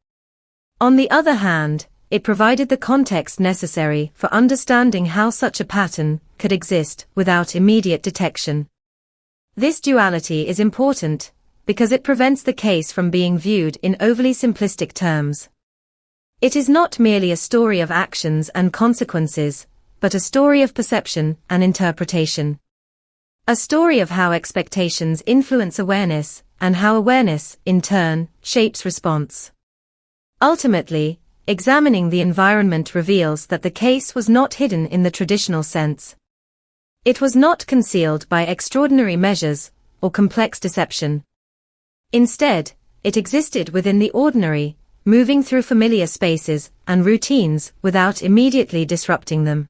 On the other hand, it provided the context necessary for understanding how such a pattern could exist without immediate detection. This duality is important because it prevents the case from being viewed in overly simplistic terms. It is not merely a story of actions and consequences, but a story of perception and interpretation. A story of how expectations influence awareness, and how awareness, in turn, shapes response. Ultimately, examining the environment reveals that the case was not hidden in the traditional sense. It was not concealed by extraordinary measures or complex deception. Instead, it existed within the ordinary, moving through familiar spaces and routines without immediately disrupting them.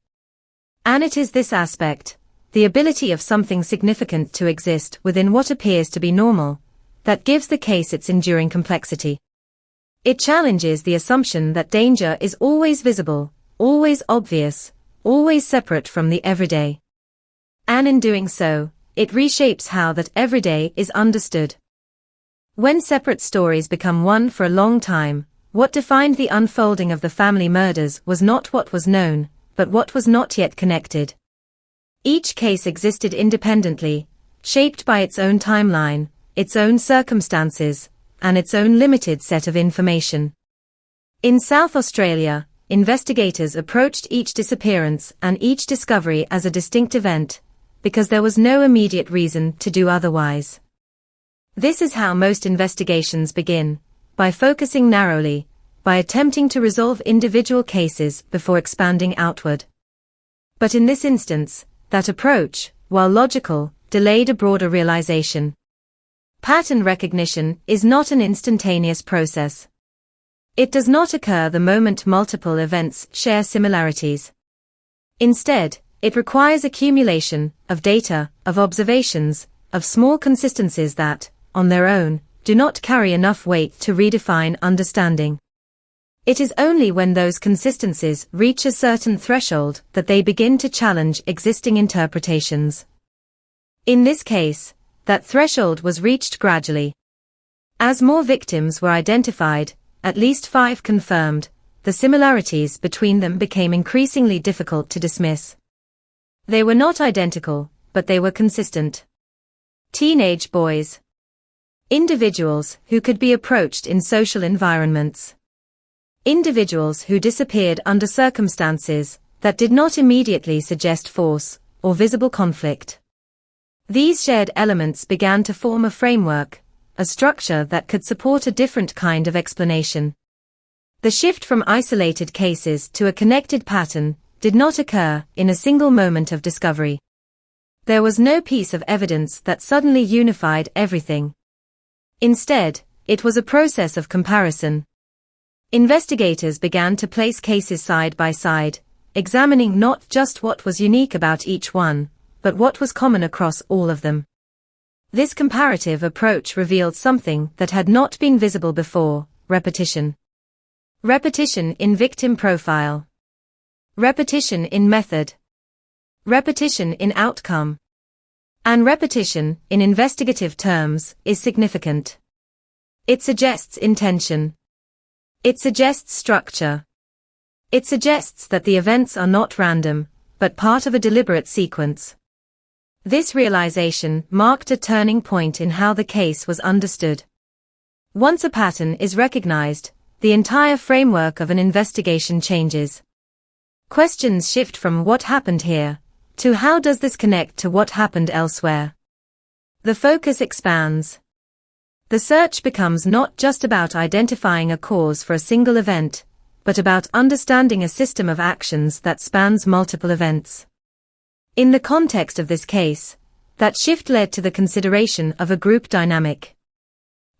And it is this aspect, the ability of something significant to exist within what appears to be normal, that gives the case its enduring complexity. It challenges the assumption that danger is always visible, always obvious, always separate from the everyday. And in doing so, it reshapes how that everyday is understood. When separate stories become one for a long time, what defined the unfolding of the family murders was not what was known, but what was not yet connected. Each case existed independently, shaped by its own timeline, its own circumstances, and its own limited set of information. In South Australia, investigators approached each disappearance and each discovery as a distinct event, because there was no immediate reason to do otherwise. This is how most investigations begin, by focusing narrowly, by attempting to resolve individual cases before expanding outward. But in this instance, that approach, while logical, delayed a broader realization. Pattern recognition is not an instantaneous process. It does not occur the moment multiple events share similarities. Instead, it requires accumulation of data, of observations, of small consistencies that, on their own, do not carry enough weight to redefine understanding. It is only when those consistencies reach a certain threshold that they begin to challenge existing interpretations. In this case, that threshold was reached gradually. As more victims were identified, at least 5 confirmed, the similarities between them became increasingly difficult to dismiss. They were not identical, but they were consistent. Teenage boys. Individuals who could be approached in social environments. Individuals who disappeared under circumstances that did not immediately suggest force or visible conflict. These shared elements began to form a framework, a structure that could support a different kind of explanation. The shift from isolated cases to a connected pattern did not occur in a single moment of discovery. There was no piece of evidence that suddenly unified everything. Instead, it was a process of comparison. Investigators began to place cases side by side, examining not just what was unique about each one, but what was common across all of them. This comparative approach revealed something that had not been visible before: repetition. Repetition in victim profile. Repetition in method. Repetition in outcome. And repetition, in investigative terms, is significant. It suggests intention. It suggests structure. It suggests that the events are not random, but part of a deliberate sequence. This realization marked a turning point in how the case was understood. Once a pattern is recognized, the entire framework of an investigation changes. Questions shift from what happened here to how does this connect to what happened elsewhere. The focus expands. The search becomes not just about identifying a cause for a single event, but about understanding a system of actions that spans multiple events. In the context of this case, that shift led to the consideration of a group dynamic.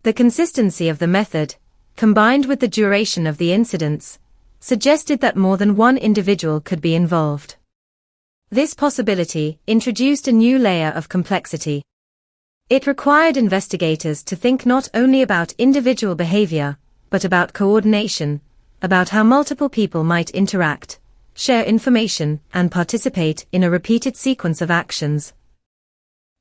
The consistency of the method, combined with the duration of the incidents, suggested that more than one individual could be involved. This possibility introduced a new layer of complexity. It required investigators to think not only about individual behavior, but about coordination, about how multiple people might interact, share information, and participate in a repeated sequence of actions.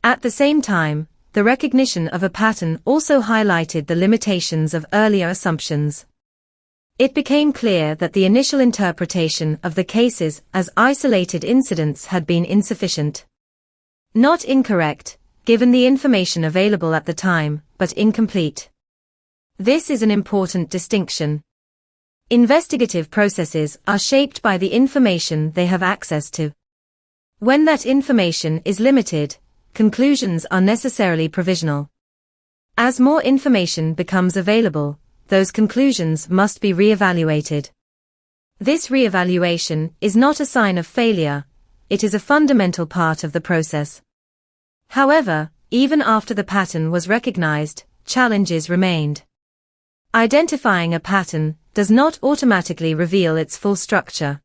At the same time, the recognition of a pattern also highlighted the limitations of earlier assumptions. It became clear that the initial interpretation of the cases as isolated incidents had been insufficient. Not incorrect, given the information available at the time, but incomplete. This is an important distinction. Investigative processes are shaped by the information they have access to. When that information is limited, conclusions are necessarily provisional. As more information becomes available, those conclusions must be re-evaluated. This re-evaluation is not a sign of failure, it is a fundamental part of the process. However, even after the pattern was recognized, challenges remained. Identifying a pattern does not automatically reveal its full structure.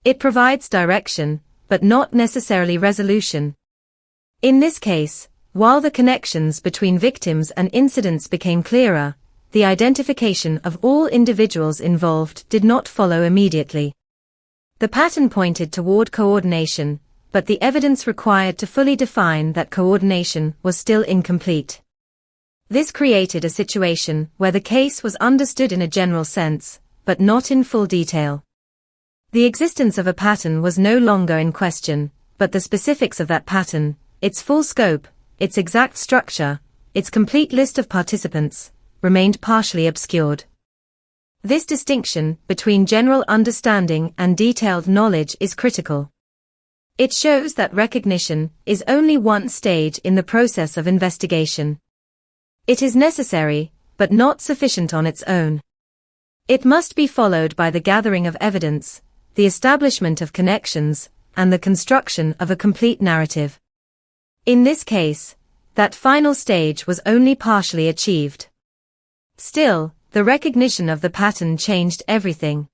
It provides direction, but not necessarily resolution. In this case, while the connections between victims and incidents became clearer, the identification of all individuals involved did not follow immediately. The pattern pointed toward coordination, but the evidence required to fully define that coordination was still incomplete. This created a situation where the case was understood in a general sense, but not in full detail. The existence of a pattern was no longer in question, but the specifics of that pattern, its full scope, its exact structure, its complete list of participants, remained partially obscured. This distinction between general understanding and detailed knowledge is critical. It shows that recognition is only one stage in the process of investigation. It is necessary, but not sufficient on its own. It must be followed by the gathering of evidence, the establishment of connections, and the construction of a complete narrative. In this case, that final stage was only partially achieved. Still, the recognition of the pattern changed everything.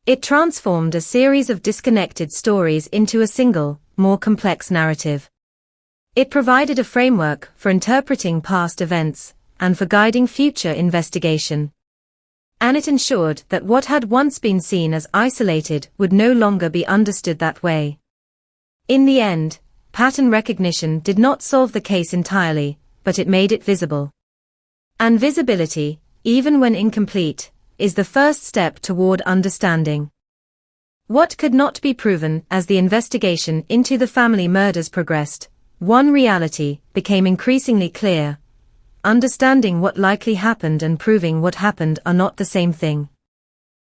It transformed a series of disconnected stories into a single, more complex narrative. It provided a framework for interpreting past events and for guiding future investigation. And it ensured that what had once been seen as isolated would no longer be understood that way. In the end, pattern recognition did not solve the case entirely, but it made it visible. And visibility, even when incomplete, is the first step toward understanding. What could not be proven as the investigation into the family murders progressed, one reality became increasingly clear. Understanding what likely happened and proving what happened are not the same thing.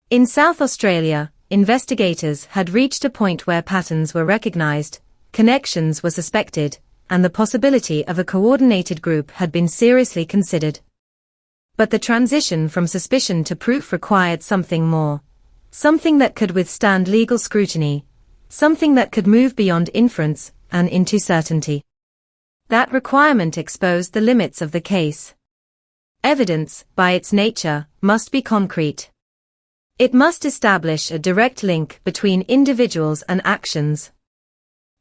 In South Australia, investigators had reached a point where patterns were recognized, connections were suspected, and the possibility of a coordinated group had been seriously considered. But the transition from suspicion to proof required something more. Something that could withstand legal scrutiny. Something that could move beyond inference and into certainty. That requirement exposed the limits of the case. Evidence, by its nature, must be concrete. It must establish a direct link between individuals and actions.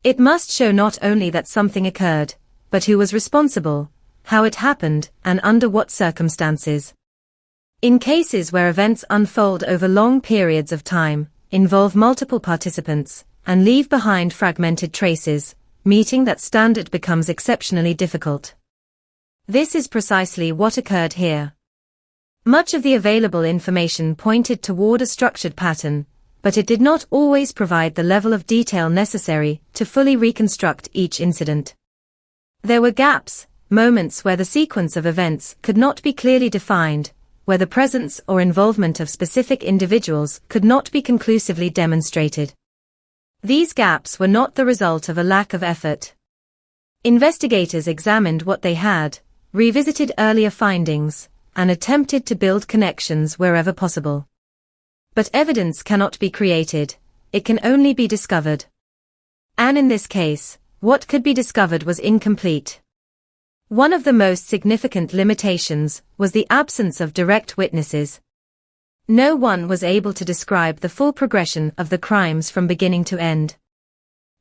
It must show not only that something occurred, but who was responsible, how it happened, and under what circumstances. In cases where events unfold over long periods of time, involve multiple participants, and leave behind fragmented traces, meeting that standard becomes exceptionally difficult. This is precisely what occurred here. Much of the available information pointed toward a structured pattern, but it did not always provide the level of detail necessary to fully reconstruct each incident. There were gaps, moments where the sequence of events could not be clearly defined, where the presence or involvement of specific individuals could not be conclusively demonstrated. These gaps were not the result of a lack of effort. Investigators examined what they had, revisited earlier findings, and attempted to build connections wherever possible. But evidence cannot be created, it can only be discovered. And in this case, what could be discovered was incomplete. One of the most significant limitations was the absence of direct witnesses. No one was able to describe the full progression of the crimes from beginning to end.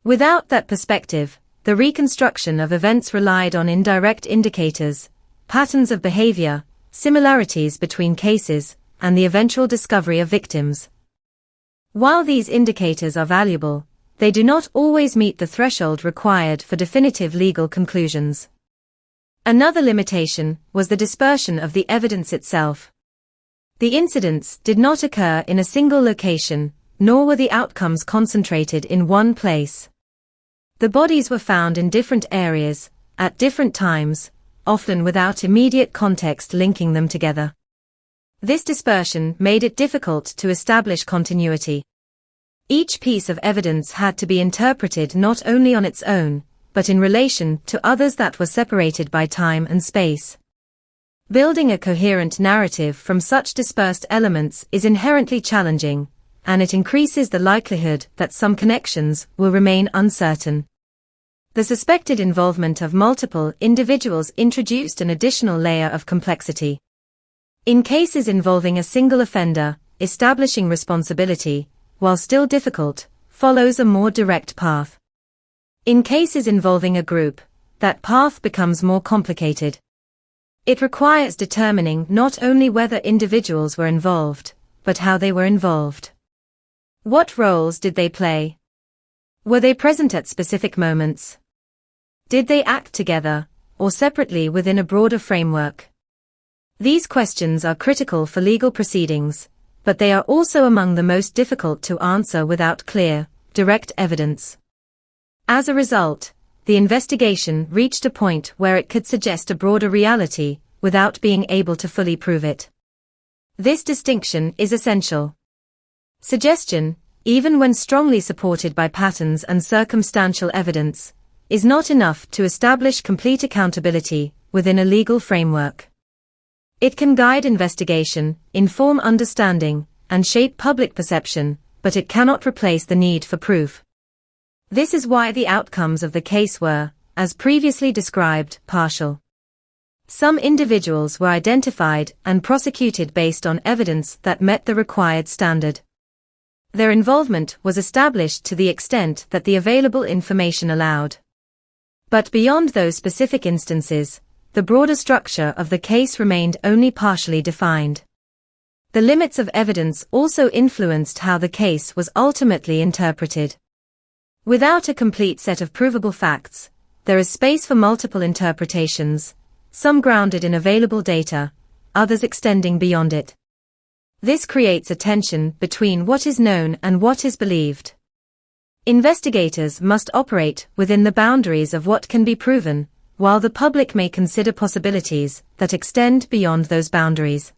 Without that perspective, the reconstruction of events relied on indirect indicators, patterns of behavior, similarities between cases, and the eventual discovery of victims. While these indicators are valuable, they do not always meet the threshold required for definitive legal conclusions. Another limitation was the dispersion of the evidence itself. The incidents did not occur in a single location, nor were the outcomes concentrated in one place. The bodies were found in different areas, at different times, often without immediate context linking them together. This dispersion made it difficult to establish continuity. Each piece of evidence had to be interpreted not only on its own, but in relation to others that were separated by time and space. Building a coherent narrative from such dispersed elements is inherently challenging, and it increases the likelihood that some connections will remain uncertain. The suspected involvement of multiple individuals introduced an additional layer of complexity. In cases involving a single offender, establishing responsibility, while still difficult, follows a more direct path. In cases involving a group, that path becomes more complicated. It requires determining not only whether individuals were involved, but how they were involved. What roles did they play? Were they present at specific moments? Did they act together, or separately within a broader framework? These questions are critical for legal proceedings, but they are also among the most difficult to answer without clear, direct evidence. As a result, the investigation reached a point where it could suggest a broader reality, without being able to fully prove it. This distinction is essential. Suggestion, even when strongly supported by patterns and circumstantial evidence, is not enough to establish complete accountability within a legal framework. It can guide investigation, inform understanding, and shape public perception, but it cannot replace the need for proof. This is why the outcomes of the case were, as previously described, partial. Some individuals were identified and prosecuted based on evidence that met the required standard. Their involvement was established to the extent that the available information allowed. But beyond those specific instances, the broader structure of the case remained only partially defined. The limits of evidence also influenced how the case was ultimately interpreted. Without a complete set of provable facts, there is space for multiple interpretations, some grounded in available data, others extending beyond it. This creates a tension between what is known and what is believed. Investigators must operate within the boundaries of what can be proven, while the public may consider possibilities that extend beyond those boundaries.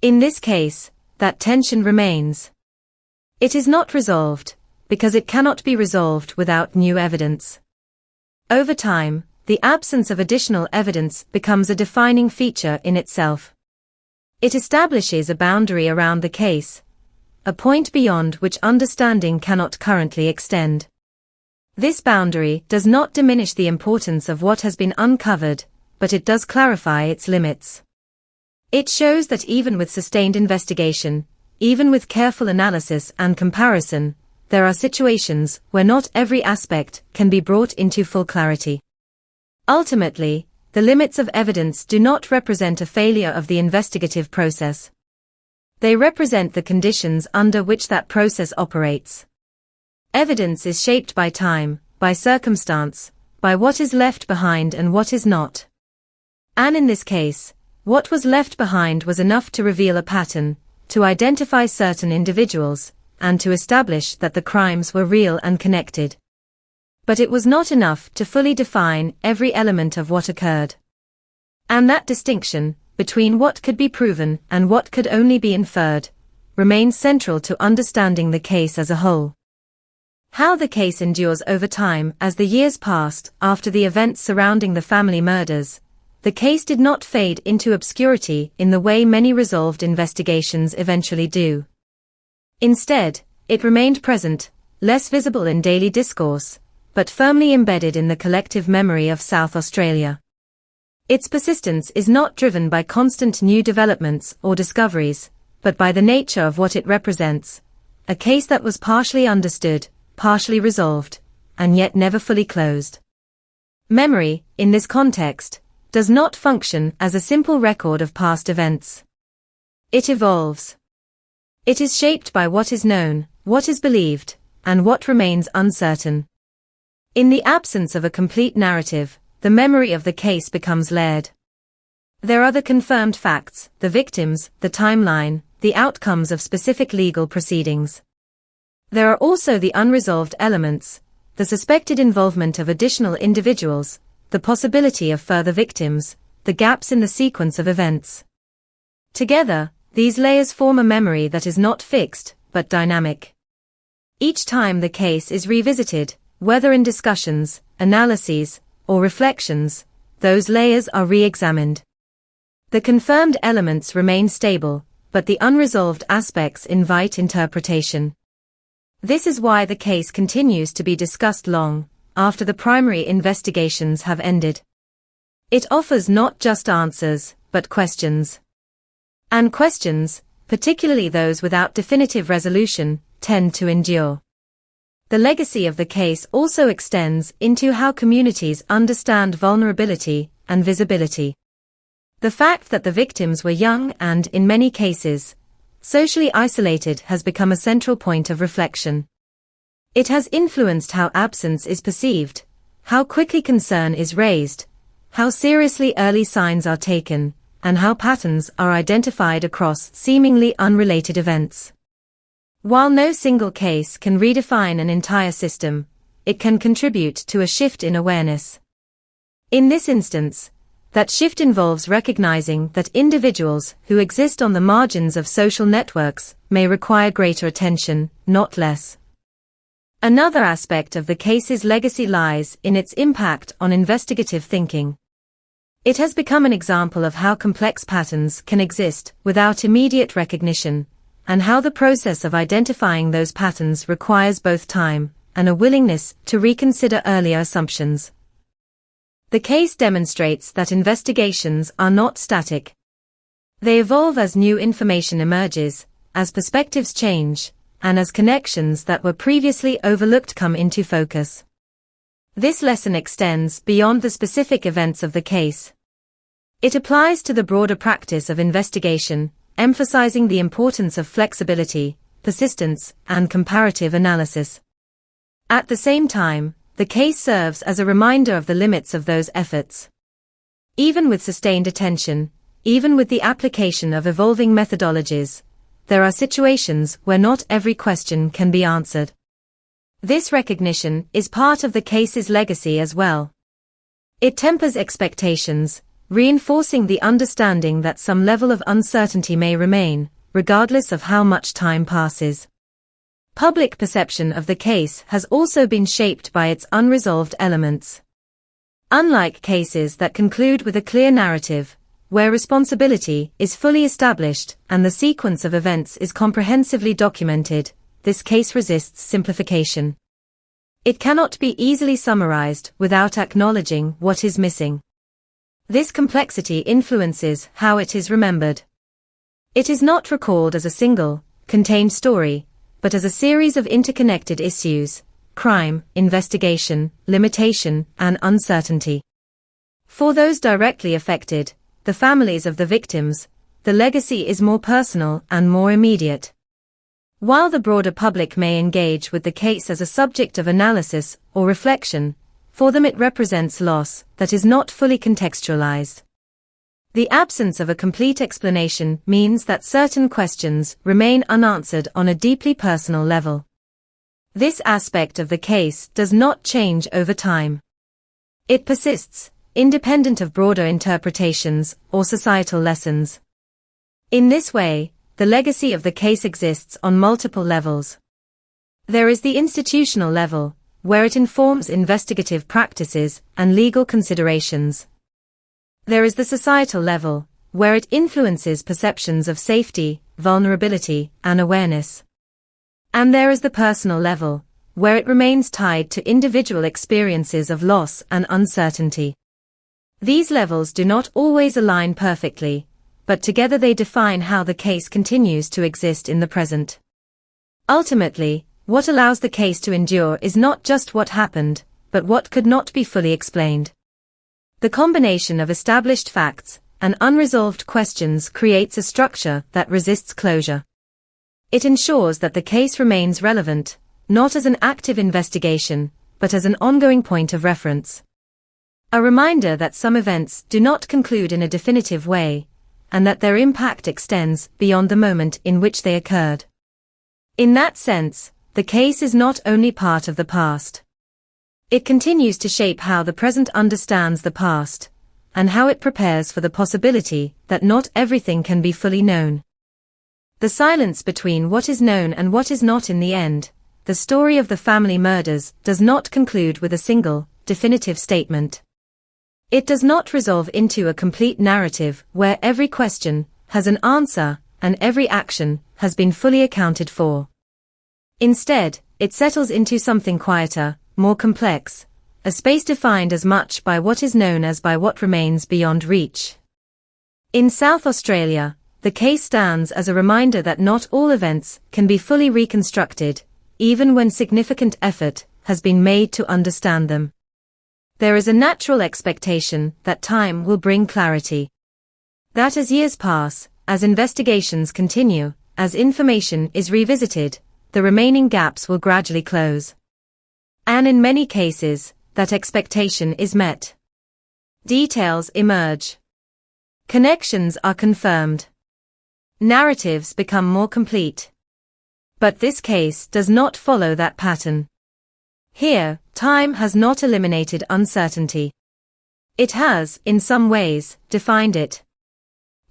In this case, that tension remains. It is not resolved, because it cannot be resolved without new evidence. Over time, the absence of additional evidence becomes a defining feature in itself. It establishes a boundary around the case, a point beyond which understanding cannot currently extend. This boundary does not diminish the importance of what has been uncovered, but it does clarify its limits. It shows that even with sustained investigation, even with careful analysis and comparison, there are situations where not every aspect can be brought into full clarity. Ultimately, the limits of evidence do not represent a failure of the investigative process. They represent the conditions under which that process operates. Evidence is shaped by time, by circumstance, by what is left behind and what is not. And in this case, what was left behind was enough to reveal a pattern, to identify certain individuals, and to establish that the crimes were real and connected. But it was not enough to fully define every element of what occurred. And that distinction, between what could be proven and what could only be inferred, remains central to understanding the case as a whole. How the case endures over time. As the years passed after the events surrounding the family murders, the case did not fade into obscurity in the way many resolved investigations eventually do. Instead, it remained present, less visible in daily discourse, but firmly embedded in the collective memory of South Australia. Its persistence is not driven by constant new developments or discoveries, but by the nature of what it represents, a case that was partially understood, partially resolved, and yet never fully closed. Memory, in this context, does not function as a simple record of past events. It evolves. It is shaped by what is known, what is believed, and what remains uncertain. In the absence of a complete narrative, the memory of the case becomes layered. There are the confirmed facts, the victims, the timeline, the outcomes of specific legal proceedings. There are also the unresolved elements, the suspected involvement of additional individuals, the possibility of further victims, the gaps in the sequence of events. Together, these layers form a memory that is not fixed, but dynamic. Each time the case is revisited, whether in discussions, analyses, or reflections, those layers are re-examined. The confirmed elements remain stable, but the unresolved aspects invite interpretation. This is why the case continues to be discussed long after the primary investigations have ended. It offers not just answers, but questions. And questions, particularly those without definitive resolution, tend to endure. The legacy of the case also extends into how communities understand vulnerability and visibility. The fact that the victims were young and, in many cases, socially isolated has become a central point of reflection. It has influenced how absence is perceived, how quickly concern is raised, how seriously early signs are taken, and how patterns are identified across seemingly unrelated events. While no single case can redefine an entire system, it can contribute to a shift in awareness. In this instance, that shift involves recognizing that individuals who exist on the margins of social networks may require greater attention, not less. Another aspect of the case's legacy lies in its impact on investigative thinking. It has become an example of how complex patterns can exist without immediate recognition, and how the process of identifying those patterns requires both time and a willingness to reconsider earlier assumptions. The case demonstrates that investigations are not static. They evolve as new information emerges, as perspectives change, and as connections that were previously overlooked come into focus. This lesson extends beyond the specific events of the case. It applies to the broader practice of investigation, emphasizing the importance of flexibility, persistence, and comparative analysis. At the same time, the case serves as a reminder of the limits of those efforts. Even with sustained attention, even with the application of evolving methodologies, there are situations where not every question can be answered. This recognition is part of the case's legacy as well. It tempers expectations, reinforcing the understanding that some level of uncertainty may remain, regardless of how much time passes. Public perception of the case has also been shaped by its unresolved elements. Unlike cases that conclude with a clear narrative, where responsibility is fully established and the sequence of events is comprehensively documented, this case resists simplification. It cannot be easily summarized without acknowledging what is missing. This complexity influences how it is remembered. It is not recalled as a single, contained story, but as a series of interconnected issues: crime, investigation, limitation, and uncertainty. For those directly affected, the families of the victims, the legacy is more personal and more immediate. While the broader public may engage with the case as a subject of analysis or reflection, for them it represents loss that is not fully contextualized. The absence of a complete explanation means that certain questions remain unanswered on a deeply personal level. This aspect of the case does not change over time. It persists, independent of broader interpretations or societal lessons. In this way, the legacy of the case exists on multiple levels. There is the institutional level, where it informs investigative practices and legal considerations. There is the societal level, where it influences perceptions of safety, vulnerability, and awareness. And there is the personal level, where it remains tied to individual experiences of loss and uncertainty. These levels do not always align perfectly, but together they define how the case continues to exist in the present. Ultimately, what allows the case to endure is not just what happened, but what could not be fully explained. The combination of established facts and unresolved questions creates a structure that resists closure. It ensures that the case remains relevant, not as an active investigation, but as an ongoing point of reference. A reminder that some events do not conclude in a definitive way, and that their impact extends beyond the moment in which they occurred. In that sense, the case is not only part of the past. It continues to shape how the present understands the past, and how it prepares for the possibility that not everything can be fully known. The silence between what is known and what is not in the end, the story of the family murders does not conclude with a single, definitive statement. It does not resolve into a complete narrative where every question has an answer and every action has been fully accounted for. Instead, it settles into something quieter, more complex, a space defined as much by what is known as by what remains beyond reach. In South Australia, the case stands as a reminder that not all events can be fully reconstructed, even when significant effort has been made to understand them. There is a natural expectation that time will bring clarity. That as years pass, as investigations continue, as information is revisited, the remaining gaps will gradually close. And in many cases, that expectation is met. Details emerge. Connections are confirmed. Narratives become more complete. But this case does not follow that pattern. Here, time has not eliminated uncertainty. It has, in some ways, defined it.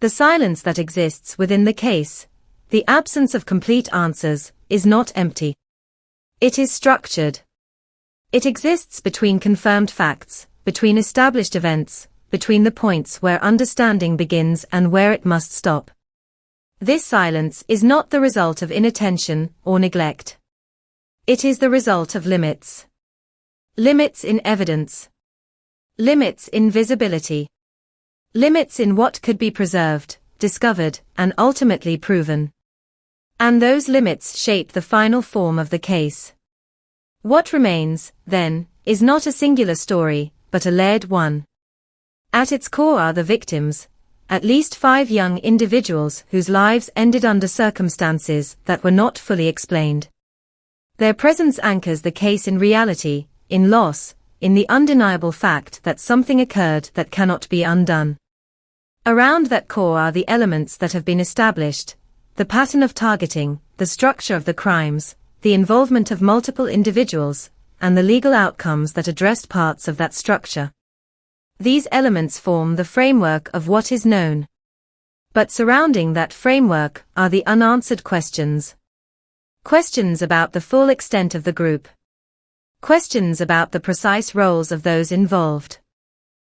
The silence that exists within the case, the absence of complete answers, is not empty. It is structured. It exists between confirmed facts, between established events, between the points where understanding begins and where it must stop. This silence is not the result of inattention or neglect. It is the result of limits. Limits in evidence. Limits in visibility. Limits in what could be preserved, discovered, and ultimately proven. And those limits shape the final form of the case. What remains, then, is not a singular story, but a layered one. At its core are the victims, at least 5 young individuals whose lives ended under circumstances that were not fully explained. Their presence anchors the case in reality, in loss, in the undeniable fact that something occurred that cannot be undone. Around that core are the elements that have been established, the pattern of targeting, the structure of the crimes, the involvement of multiple individuals, and the legal outcomes that addressed parts of that structure. These elements form the framework of what is known. But surrounding that framework are the unanswered questions. Questions about the full extent of the group. Questions about the precise roles of those involved.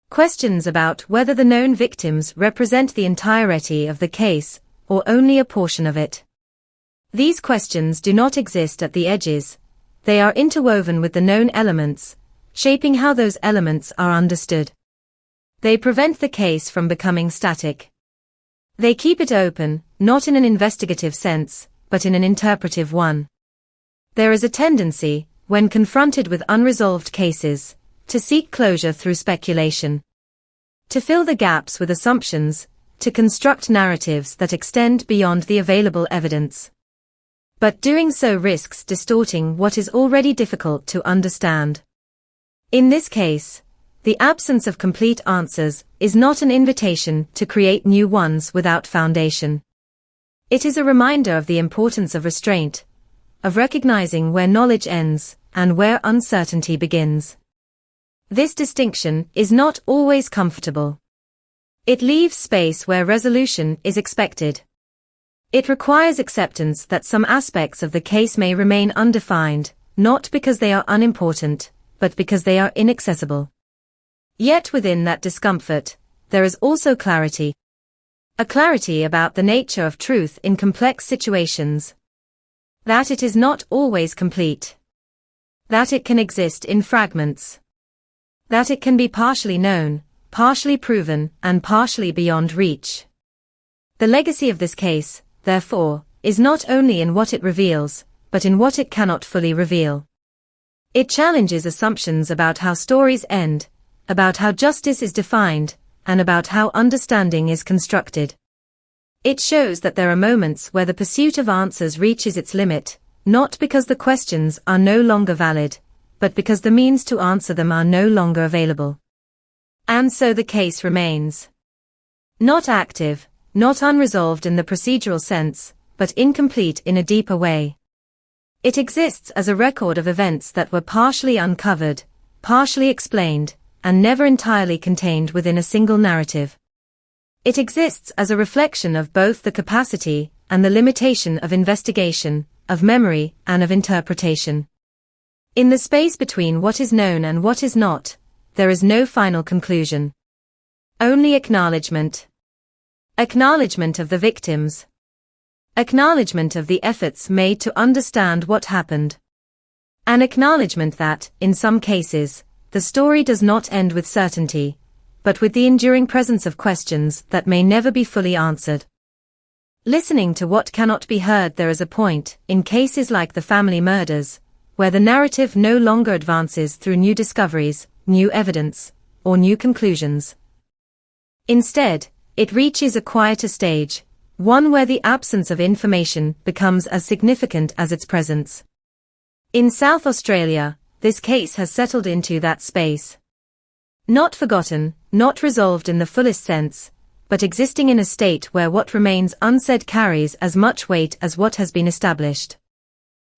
Questions about whether the known victims represent the entirety of the case, or only a portion of it. These questions do not exist at the edges. They are interwoven with the known elements, shaping how those elements are understood. They prevent the case from becoming static. They keep it open, not in an investigative sense, but in an interpretive one. There is a tendency, when confronted with unresolved cases, to seek closure through speculation. To fill the gaps with assumptions, to construct narratives that extend beyond the available evidence. But doing so risks distorting what is already difficult to understand. In this case, the absence of complete answers is not an invitation to create new ones without foundation. It is a reminder of the importance of restraint, of recognizing where knowledge ends and where uncertainty begins. This distinction is not always comfortable. It leaves space where resolution is expected. It requires acceptance that some aspects of the case may remain undefined, not because they are unimportant, but because they are inaccessible. Yet within that discomfort, there is also clarity. A clarity about the nature of truth in complex situations. That it is not always complete. That it can exist in fragments. That it can be partially known, partially proven, and partially beyond reach. The legacy of this case, therefore, is not only in what it reveals, but in what it cannot fully reveal. It challenges assumptions about how stories end, about how justice is defined, and about how understanding is constructed. It shows that there are moments where the pursuit of answers reaches its limit, not because the questions are no longer valid, but because the means to answer them are no longer available. And so the case remains. Not active, not unresolved in the procedural sense, but incomplete in a deeper way. It exists as a record of events that were partially uncovered, partially explained, and never entirely contained within a single narrative. It exists as a reflection of both the capacity and the limitation of investigation, of memory and of interpretation. In the space between what is known and what is not, there is no final conclusion. Only acknowledgement. Acknowledgement of the victims. Acknowledgement of the efforts made to understand what happened. An acknowledgement that, in some cases, the story does not end with certainty, but with the enduring presence of questions that may never be fully answered. Listening to what cannot be heard, there is a point, in cases like the family murders, where the narrative no longer advances through new discoveries, new evidence, or new conclusions. Instead, it reaches a quieter stage, one where the absence of information becomes as significant as its presence. In South Australia, this case has settled into that space. Not forgotten, not resolved in the fullest sense, but existing in a state where what remains unsaid carries as much weight as what has been established.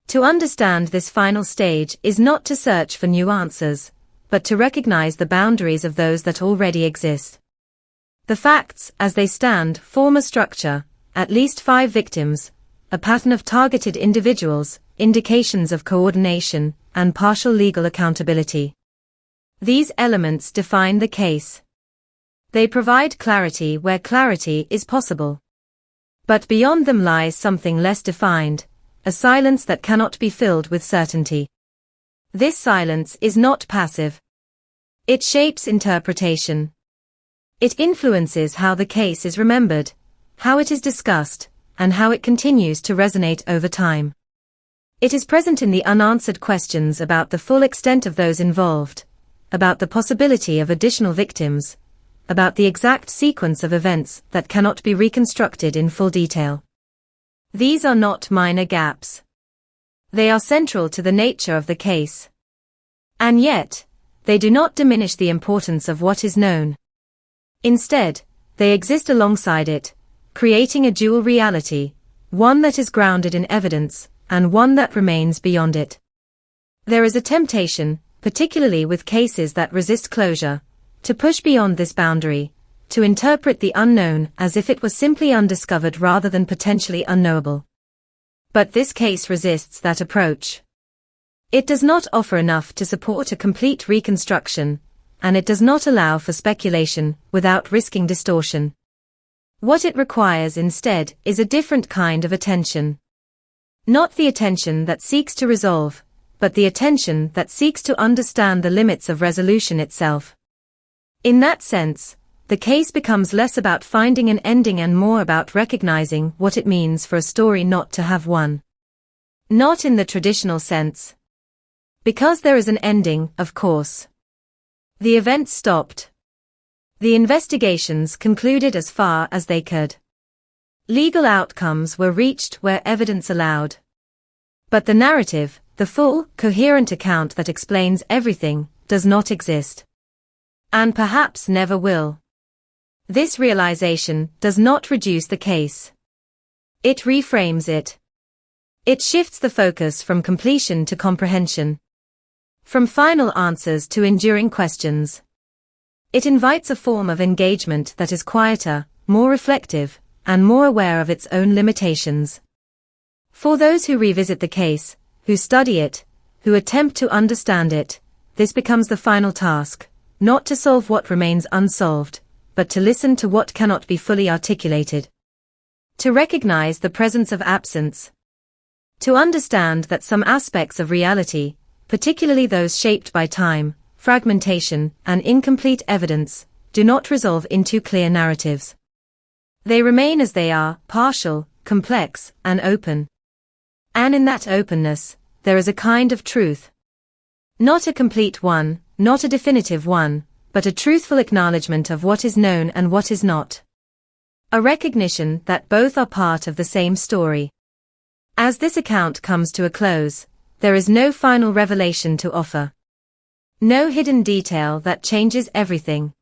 To understand this final stage is not to search for new answers, but to recognize the boundaries of those that already exist. The facts, as they stand, form a structure, at least 5 victims, a pattern of targeted individuals, indications of coordination, and partial legal accountability. These elements define the case. They provide clarity where clarity is possible. But beyond them lies something less defined, a silence that cannot be filled with certainty. This silence is not passive. It shapes interpretation. It influences how the case is remembered, how it is discussed, and how it continues to resonate over time. It is present in the unanswered questions about the full extent of those involved, about the possibility of additional victims, about the exact sequence of events that cannot be reconstructed in full detail. These are not minor gaps. They are central to the nature of the case. And yet, they do not diminish the importance of what is known. Instead, they exist alongside it, creating a dual reality, one that is grounded in evidence, and one that remains beyond it. There is a temptation, particularly with cases that resist closure, to push beyond this boundary, to interpret the unknown as if it was simply undiscovered rather than potentially unknowable. But this case resists that approach. It does not offer enough to support a complete reconstruction, and it does not allow for speculation without risking distortion. What it requires instead is a different kind of attention. Not the attention that seeks to resolve, but the attention that seeks to understand the limits of resolution itself. In that sense, the case becomes less about finding an ending and more about recognizing what it means for a story not to have one. Not in the traditional sense. Because there is an ending, of course. The events stopped. The investigations concluded as far as they could. Legal outcomes were reached where evidence allowed. But the narrative, the full, coherent account that explains everything, does not exist. And perhaps never will. This realization does not reduce the case. It reframes it. It shifts the focus from completion to comprehension. From final answers to enduring questions. It invites a form of engagement that is quieter, more reflective, and more aware of its own limitations. For those who revisit the case, who study it, who attempt to understand it, this becomes the final task, not to solve what remains unsolved, but to listen to what cannot be fully articulated. To recognize the presence of absence. To understand that some aspects of reality, particularly those shaped by time, fragmentation, and incomplete evidence, do not resolve into clear narratives. They remain as they are, partial, complex, and open. And in that openness, there is a kind of truth. Not a complete one, not a definitive one, but a truthful acknowledgement of what is known and what is not. A recognition that both are part of the same story. As this account comes to a close, there is no final revelation to offer. No hidden detail that changes everything.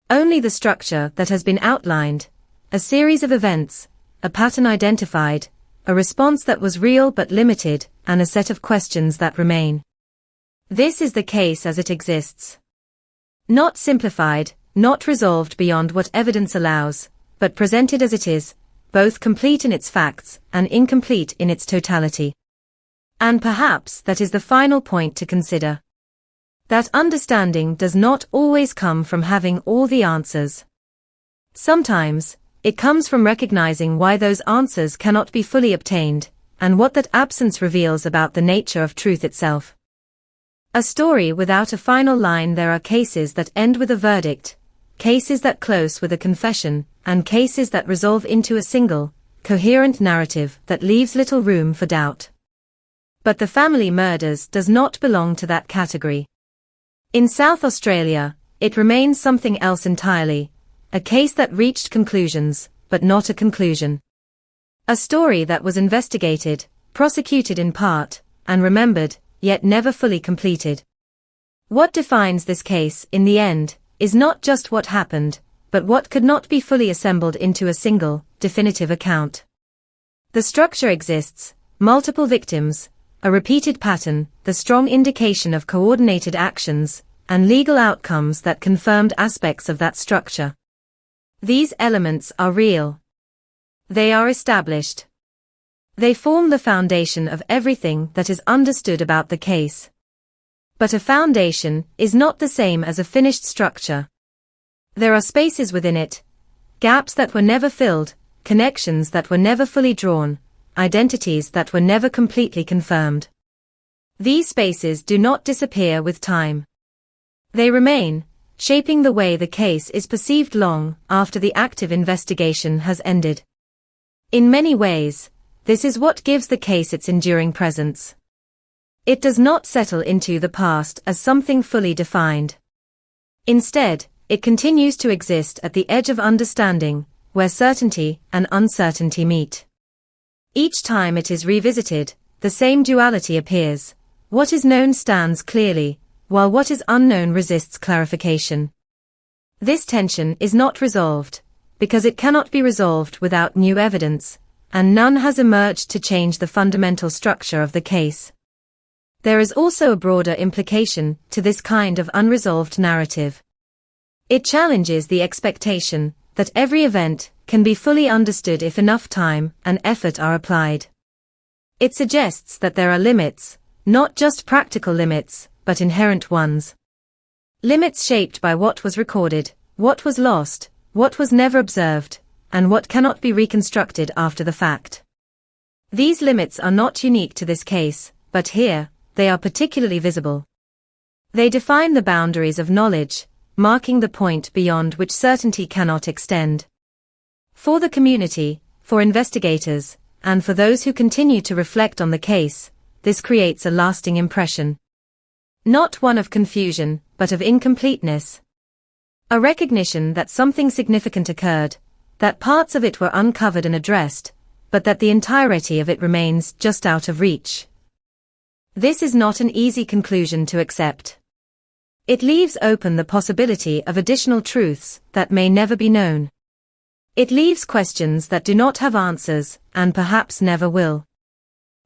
Only the structure that has been outlined, a series of events, a pattern identified, a response that was real but limited, and a set of questions that remain. This is the case as it exists. Not simplified, not resolved beyond what evidence allows, but presented as it is, both complete in its facts and incomplete in its totality. And perhaps that is the final point to consider. That understanding does not always come from having all the answers. Sometimes, it comes from recognizing why those answers cannot be fully obtained, and what that absence reveals about the nature of truth itself. A story without a final line. There are cases that end with a verdict, cases that close with a confession, and cases that resolve into a single, coherent narrative that leaves little room for doubt. But the family murders does not belong to that category. In South Australia, it remains something else entirely, a case that reached conclusions, but not a conclusion. A story that was investigated, prosecuted in part, and remembered, yet never fully completed. What defines this case, in the end, is not just what happened, but what could not be fully assembled into a single, definitive account. The structure exists, multiple victims, a repeated pattern, the strong indication of coordinated actions, and legal outcomes that confirmed aspects of that structure. These elements are real. They are established. They form the foundation of everything that is understood about the case. But a foundation is not the same as a finished structure. There are spaces within it, gaps that were never filled, connections that were never fully drawn, identities that were never completely confirmed. These spaces do not disappear with time. They remain, shaping the way the case is perceived long after the active investigation has ended. In many ways, this is what gives the case its enduring presence. It does not settle into the past as something fully defined. Instead, it continues to exist at the edge of understanding, where certainty and uncertainty meet. Each time it is revisited, the same duality appears. What is known stands clearly, while what is unknown resists clarification. This tension is not resolved, because it cannot be resolved without new evidence, and none has emerged to change the fundamental structure of the case. There is also a broader implication to this kind of unresolved narrative. It challenges the expectation that every event can be fully understood if enough time and effort are applied. It suggests that there are limits, not just practical limits, but inherent ones. Limits shaped by what was recorded, what was lost, what was never observed, and what cannot be reconstructed after the fact. These limits are not unique to this case, but here, they are particularly visible. They define the boundaries of knowledge, marking the point beyond which certainty cannot extend. For the community, for investigators, and for those who continue to reflect on the case, this creates a lasting impression. Not one of confusion, but of incompleteness. A recognition that something significant occurred, that parts of it were uncovered and addressed, but that the entirety of it remains just out of reach. This is not an easy conclusion to accept. It leaves open the possibility of additional truths that may never be known. It leaves questions that do not have answers, and perhaps never will.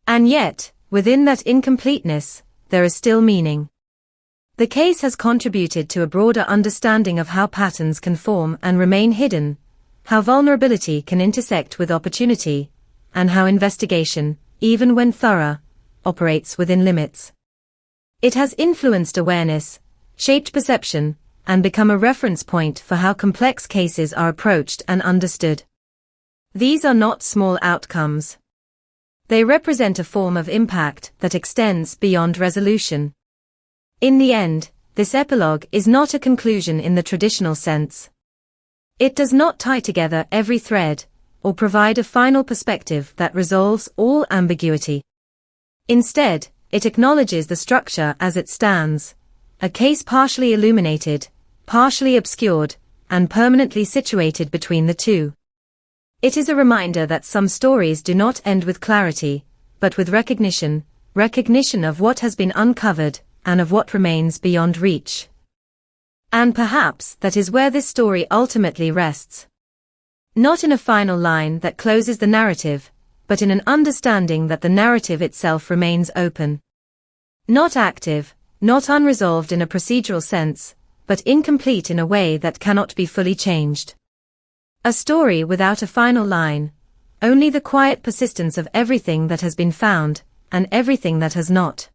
And yet, within that incompleteness, there is still meaning. The case has contributed to a broader understanding of how patterns can form and remain hidden, how vulnerability can intersect with opportunity, and how investigation, even when thorough, operates within limits. It has influenced awareness, shaped perception, and become a reference point for how complex cases are approached and understood. These are not small outcomes. They represent a form of impact that extends beyond resolution. In the end, this epilogue is not a conclusion in the traditional sense. It does not tie together every thread, or provide a final perspective that resolves all ambiguity. Instead, it acknowledges the structure as it stands, a case partially illuminated, partially obscured, and permanently situated between the two. It is a reminder that some stories do not end with clarity, but with recognition of what has been uncovered, and of what remains beyond reach. And perhaps that is where this story ultimately rests. Not in a final line that closes the narrative, but in an understanding that the narrative itself remains open. Not active, not unresolved in a procedural sense, but incomplete in a way that cannot be fully changed. A story without a final line, only the quiet persistence of everything that has been found, and everything that has not.